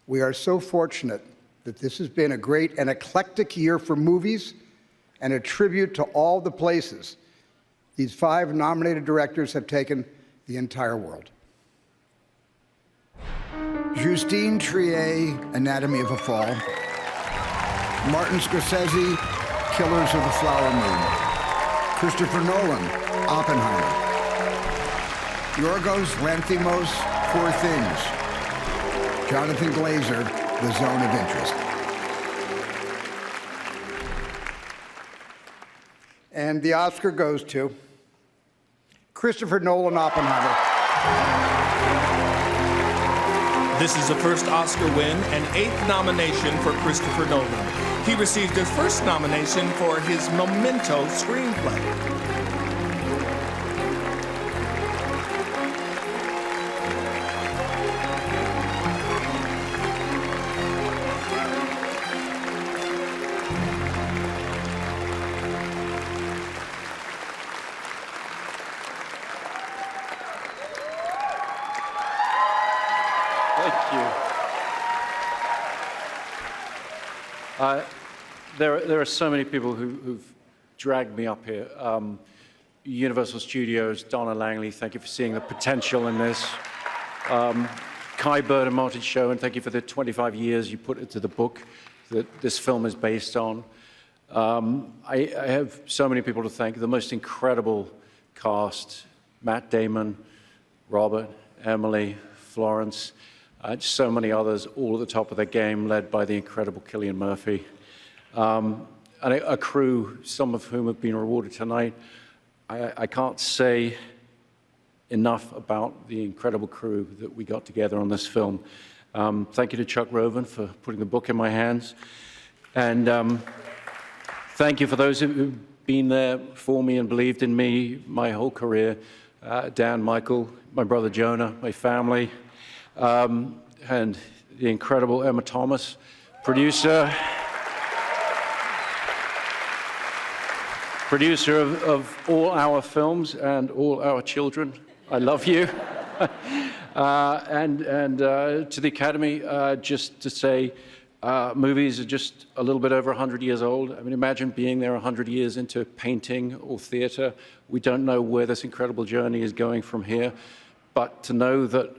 We are so fortunate that this has been a great and eclectic year for movies and a tribute to all the places these 5 nominated directors have taken the entire world. Justine Triet, Anatomy of a Fall. Martin Scorsese, Killers of the Flower Moon. Christopher Nolan, Oppenheimer. Yorgos Lanthimos, Poor Things. Jonathan Glazer, The Zone of Interest. And the Oscar goes to Christopher Nolan, Oppenheimer. This is the first Oscar win and 8th nomination for Christopher Nolan. He received his first nomination for his Memento screenplay. Thank you. There are so many people who've dragged me up here. Universal Studios, Donna Langley, thank you for seeing the potential in this. Kai Bird and Martin Schoen, thank you for the 25 years you put into the book that this film is based on. I have so many people to thank. The most incredible cast, Matt Damon, Robert, Emily, Florence, just so many others, all at the top of their game, led by the incredible Cillian Murphy. And a crew, some of whom have been rewarded tonight. I can't say enough about the incredible crew that we got together on this film. Thank you to Chuck Roven for putting the book in my hands. And thank you for those who've been there for me and believed in me my whole career. Dan, Michael, my brother Jonah, my family, and the incredible Emma Thomas, producer of all our films and all our children. I love you. and to the Academy, just to say, movies are just a little bit over 100 years old. I mean, imagine being there 100 years into painting or theater. We don't know where this incredible journey is going from here, but to know that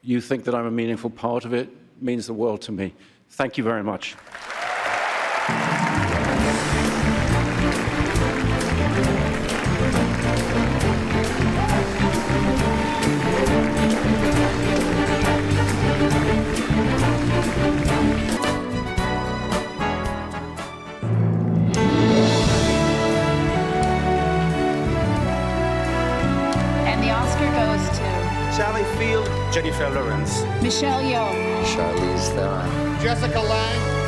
you think that I'm a meaningful part of it means the world to me. Thank you very much. Sally Field, Jennifer Lawrence. Michelle Yeoh. Charlize Theron. Jessica Lange.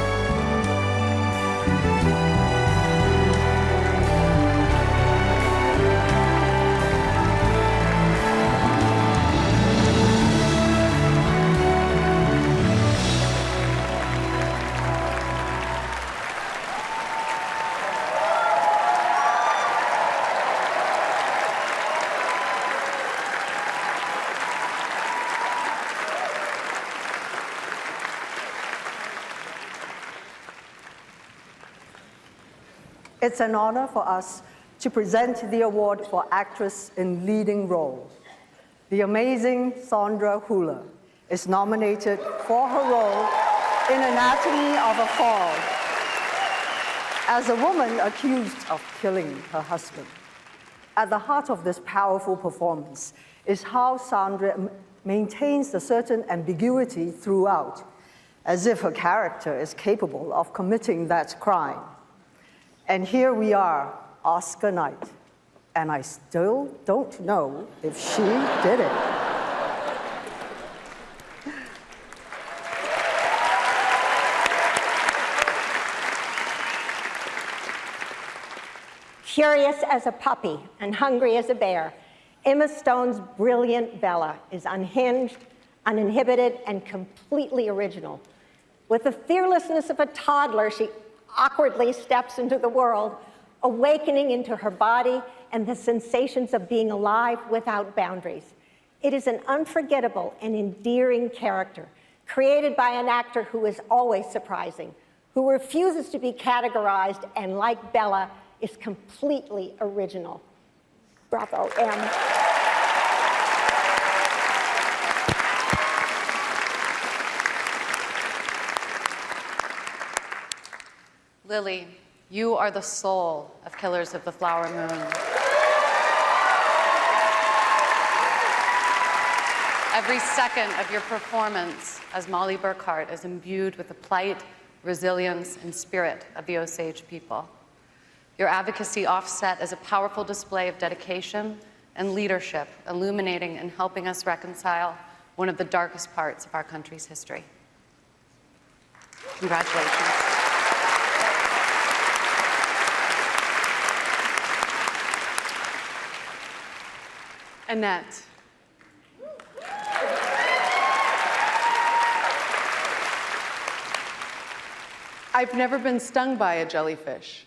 It's an honor for us to present the award for Actress in Leading Role. The amazing Sandra Hüller is nominated for her role in Anatomy of a Fall as a woman accused of killing her husband. At the heart of this powerful performance is how Sandra maintains a certain ambiguity throughout, as if her character is capable of committing that crime. And here we are, Oscar night, and I still don't know if she did it. Furious as a puppy and hungry as a bear, Emma Stone's brilliant Bella is unhinged, uninhibited, and completely original. With the fearlessness of a toddler, she awkwardly steps into the world, awakening into her body and the sensations of being alive without boundaries. It is an unforgettable and endearing character, created by an actor who is always surprising, who refuses to be categorized, and like Bella, is completely original. Bravo, Em. Lily, you are the soul of Killers of the Flower Moon. Every second of your performance as Molly Burkhart is imbued with the plight, resilience, and spirit of the Osage people. Your advocacy offset is a powerful display of dedication and leadership, illuminating and helping us reconcile one of the darkest parts of our country's history. Congratulations. Annette. I've never been stung by a jellyfish,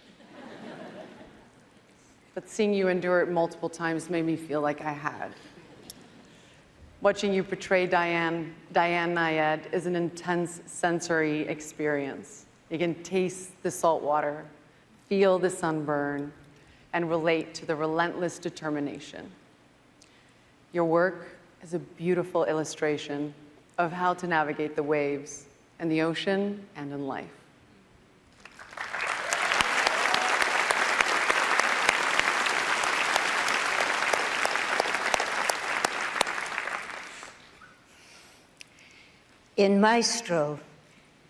but seeing you endure it multiple times made me feel like I had. Watching you portray Diane Nayed is an intense sensory experience. You can taste the salt water, feel the sunburn, and relate to the relentless determination. Your work is a beautiful illustration of how to navigate the waves in the ocean and in life. In Maestro,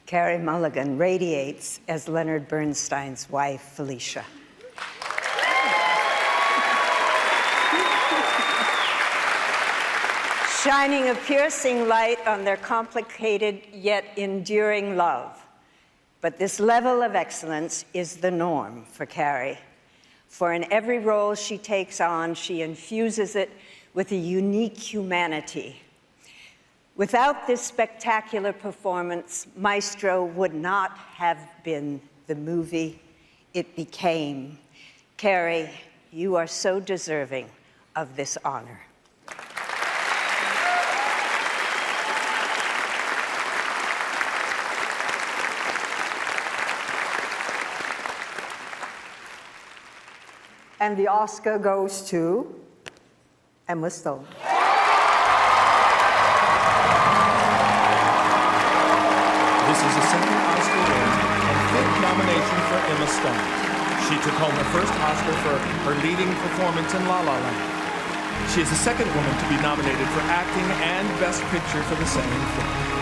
Carey Mulligan radiates as Leonard Bernstein's wife, Felicia. Shining a piercing light on their complicated yet enduring love. But this level of excellence is the norm for Carey. For in every role she takes on, she infuses it with a unique humanity. Without this spectacular performance, Maestro would not have been the movie it became. Carey, you are so deserving of this honor. And the Oscar goes to Emma Stone. This is a second Oscar win and fifth nomination for Emma Stone. She took home her first Oscar for her leading performance in La La Land. She is the second woman to be nominated for acting and Best Picture for the same film.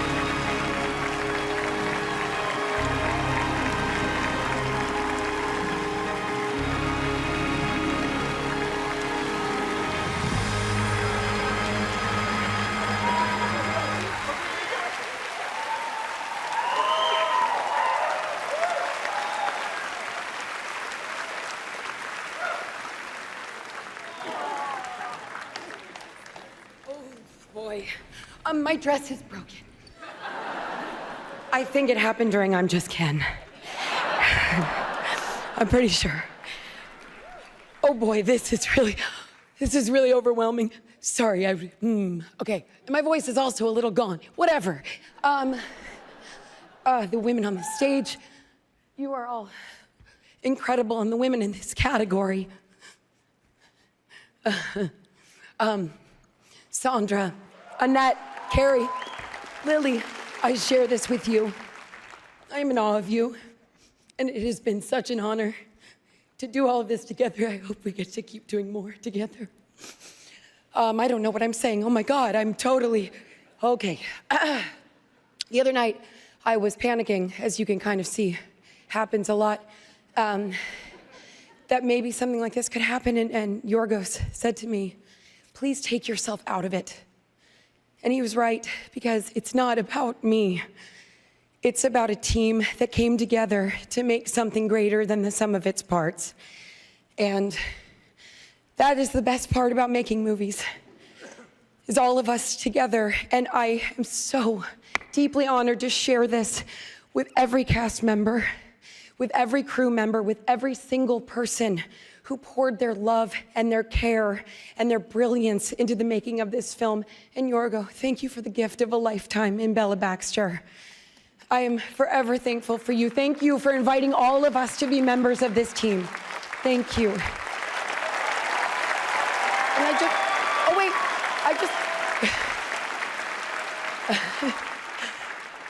Boy, my dress is broken. I think it happened during I'm Just Ken. I'm pretty sure. Oh boy, this is really overwhelming. Sorry, okay. And my voice is also a little gone. Whatever. The women on the stage, you are all incredible, and the women in this category. Sandra, Annette, Carey, Lily, I share this with you. I'm in awe of you, and it has been such an honor to do all of this together. I hope we get to keep doing more together. I don't know what I'm saying. Oh my God, I'm totally, okay. The other night, I was panicking, as you can kind of see, happens a lot, that maybe something like this could happen, and Yorgos said to me, please take yourself out of it. And he was right, because it's not about me. It's about a team that came together to make something greater than the sum of its parts. And that is the best part about making movies, is all of us together. And I am so deeply honored to share this with every cast member, with every crew member, with every single person who poured their love and their care and their brilliance into the making of this film. And Yorgo, thank you for the gift of a lifetime in Bella Baxter. I am forever thankful for you. Thank you for inviting all of us to be members of this team. Thank you. And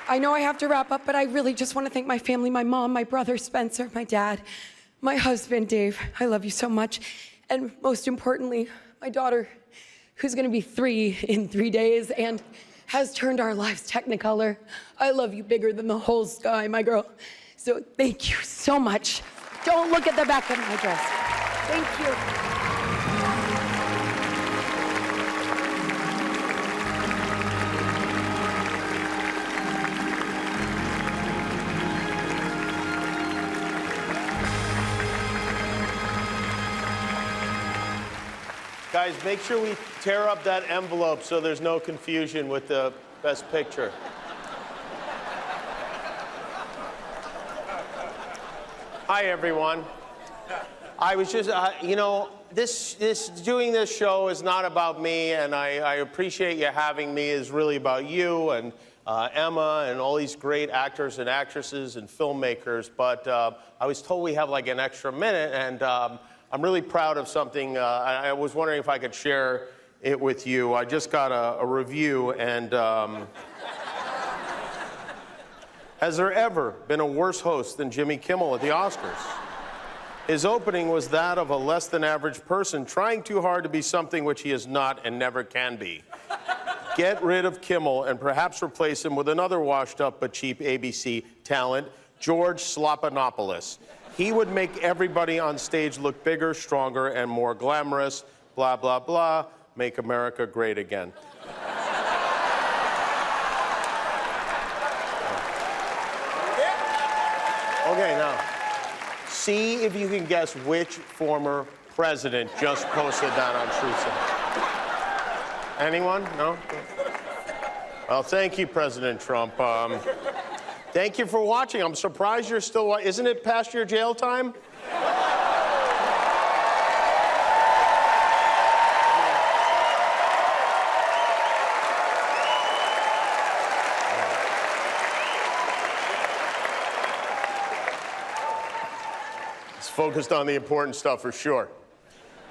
I know I have to wrap up, but I really just want to thank my family, my mom, my brother, Spencer, my dad, my husband, Dave. I love you so much. And most importantly, my daughter, who's going to be 3 in 3 days and has turned our lives technicolor. I love you bigger than the whole sky, my girl. So thank you so much. Don't look at the back of my dress. Thank you. Guys, make sure we tear up that envelope so there's no confusion with the Best Picture. Hi, everyone. I was just, you know, doing this show is not about me, and I appreciate you having me. It's really about you and Emma and all these great actors and actresses and filmmakers. But I was told we have like an extra minute, and I'm really proud of something. I was wondering if I could share it with you. I just got a review, and has there ever been a worse host than Jimmy Kimmel at the Oscars? His opening was that of a less than average person trying too hard to be something which he is not and never can be. Get rid of Kimmel and perhaps replace him with another washed up but cheap ABC talent, George Slopanopoulos. He would make everybody on stage look bigger, stronger, and more glamorous. Blah, blah, blah. Make America great again. Okay, now, see if you can guess which former president just posted that on Truth. Anyone? No? Well, thank you, President Trump. Thank you for watching. I'm surprised you're still watching. Isn't it past your jail time? It's focused on the important stuff for sure.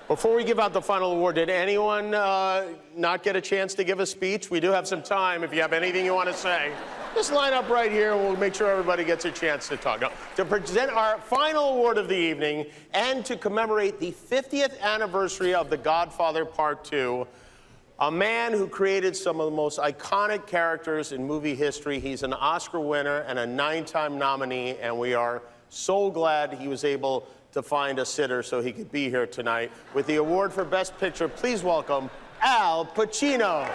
Before we give out the final award, did anyone not get a chance to give a speech? We do have some time if you have anything you want to say. Just line up right here, and we'll make sure everybody gets a chance to talk. Now, to present our final award of the evening and to commemorate the 50th anniversary of The Godfather Part 2, a man who created some of the most iconic characters in movie history. He's an Oscar winner and a 9-time nominee, and we are so glad he was able to find a sitter so he could be here tonight. With the award for Best Picture, please welcome Al Pacino.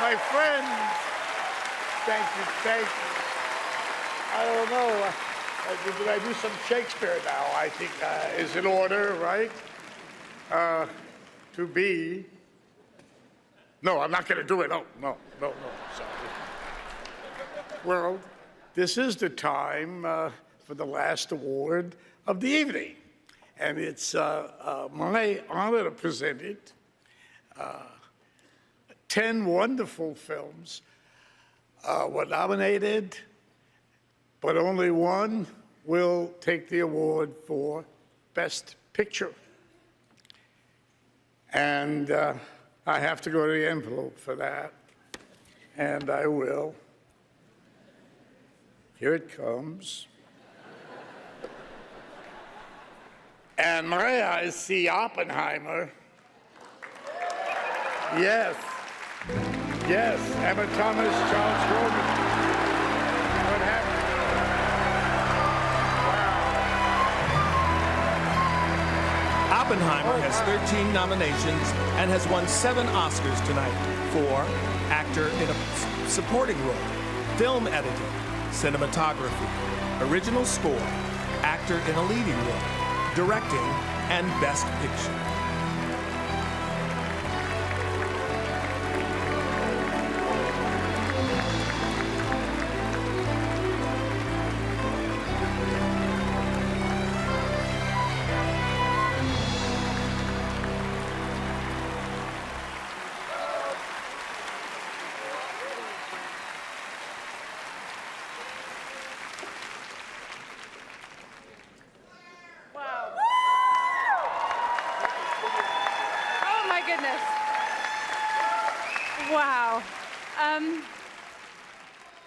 My friends, thank you. I don't know, did I do some Shakespeare now? I think is in order, right? To be. No, I'm not going to do it. No, sorry. Well, this is the time for the last award of the evening. And it's my honor to present it. 10 wonderful films were nominated, but only one will take the award for Best Picture. And I have to go to the envelope for that, and I will. Here it comes. And my eyes see Oppenheimer. Yes, Emma Thomas, Charles Oppenheimer has 13 nominations and has won 7 Oscars tonight for actor in a supporting role, film editing, cinematography, original score, actor in a leading role, directing, and Best Picture. Oh my goodness. Wow.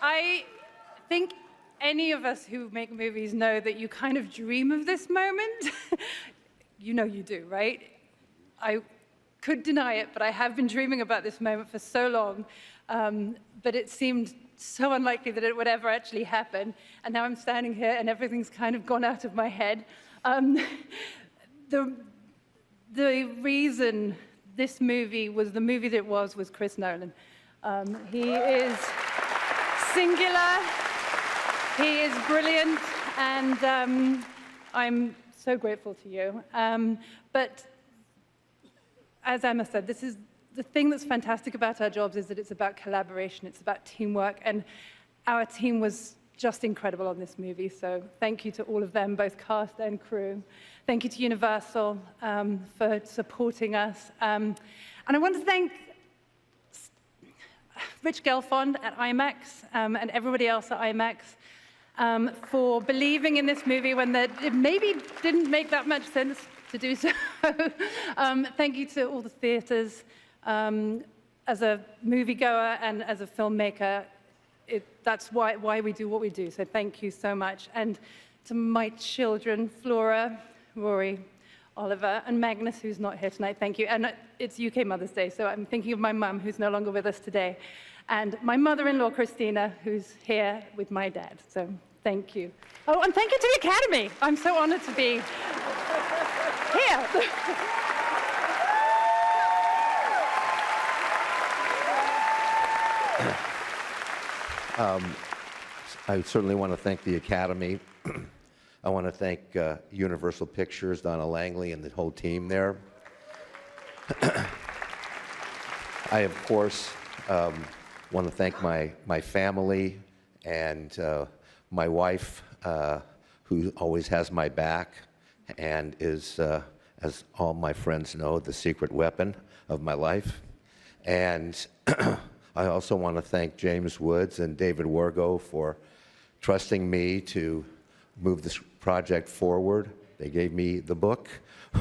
I think any of us who make movies know that you kind of dream of this moment. You know you do, right? I could deny it, but I have been dreaming about this moment for so long. But it seemed so unlikely that it would ever actually happen. And now I'm standing here and everything's kind of gone out of my head. The reason this movie was the movie that it was Chris Nolan. He is singular, he is brilliant, and I'm so grateful to you. But as Emma said, this is the thing that's fantastic about our jobs is that it's about collaboration, it's about teamwork, and our team was just incredible on this movie, so thank you to all of them, both cast and crew. Thank you to Universal for supporting us. And I want to thank Rich Gelfond at IMAX and everybody else at IMAX for believing in this movie when it maybe didn't make that much sense to do so. Thank you to all the theaters. As a moviegoer and as a filmmaker, that's why we do what we do, so thank you so much. And to my children, Flora, Rory, Oliver, and Magnus, who's not here tonight, thank you. And it's UK Mother's Day, so I'm thinking of my mum, who's no longer with us today, and my mother-in-law, Christina, who's here with my dad, so thank you. Oh, and thank you to the Academy. I'm so honored to be here. I certainly want to thank the Academy. I want to thank Universal Pictures, Donna Langley, and the whole team there. I, of course, want to thank my family and my wife, who always has my back and is, as all my friends know, the secret weapon of my life. And I also want to thank James Woods and David Wargo for trusting me to move this project forward. They gave me the book,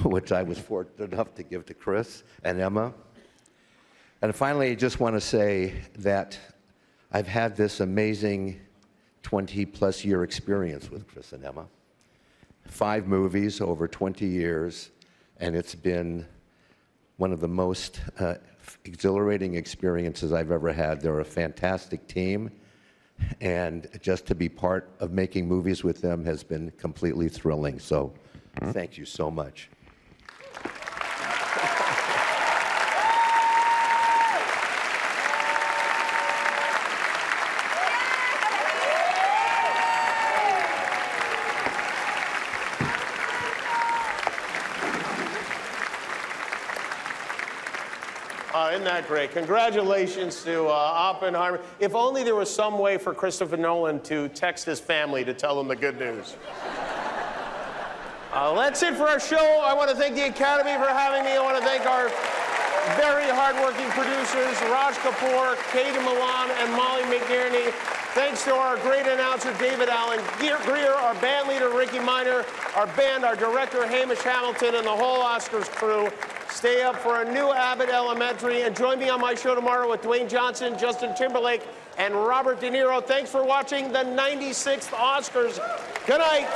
which I was fortunate enough to give to Chris and Emma. And finally, I just want to say that I've had this amazing 20-plus year experience with Chris and Emma. 5 movies over 20 years, and it's been one of the most exhilarating experiences I've ever had. They're a fantastic team, and just to be part of making movies with them has been completely thrilling. So thank you so much. Isn't that great? Congratulations to Oppenheimer. If only there was some way for Christopher Nolan to text his family to tell them the good news. That's it for our show. I want to thank the Academy for having me. I want to thank our very hardworking producers, Raj Kapoor, Katie Milan, and Molly McNerney. Thanks to our great announcer, David Allen Greer, our band leader, Ricky Miner, our band, our director, Hamish Hamilton, and the whole Oscars crew. Stay up for a new Abbott Elementary, and join me on my show tomorrow with Dwayne Johnson, Justin Timberlake, and Robert De Niro. Thanks for watching the 96th Oscars. Good night.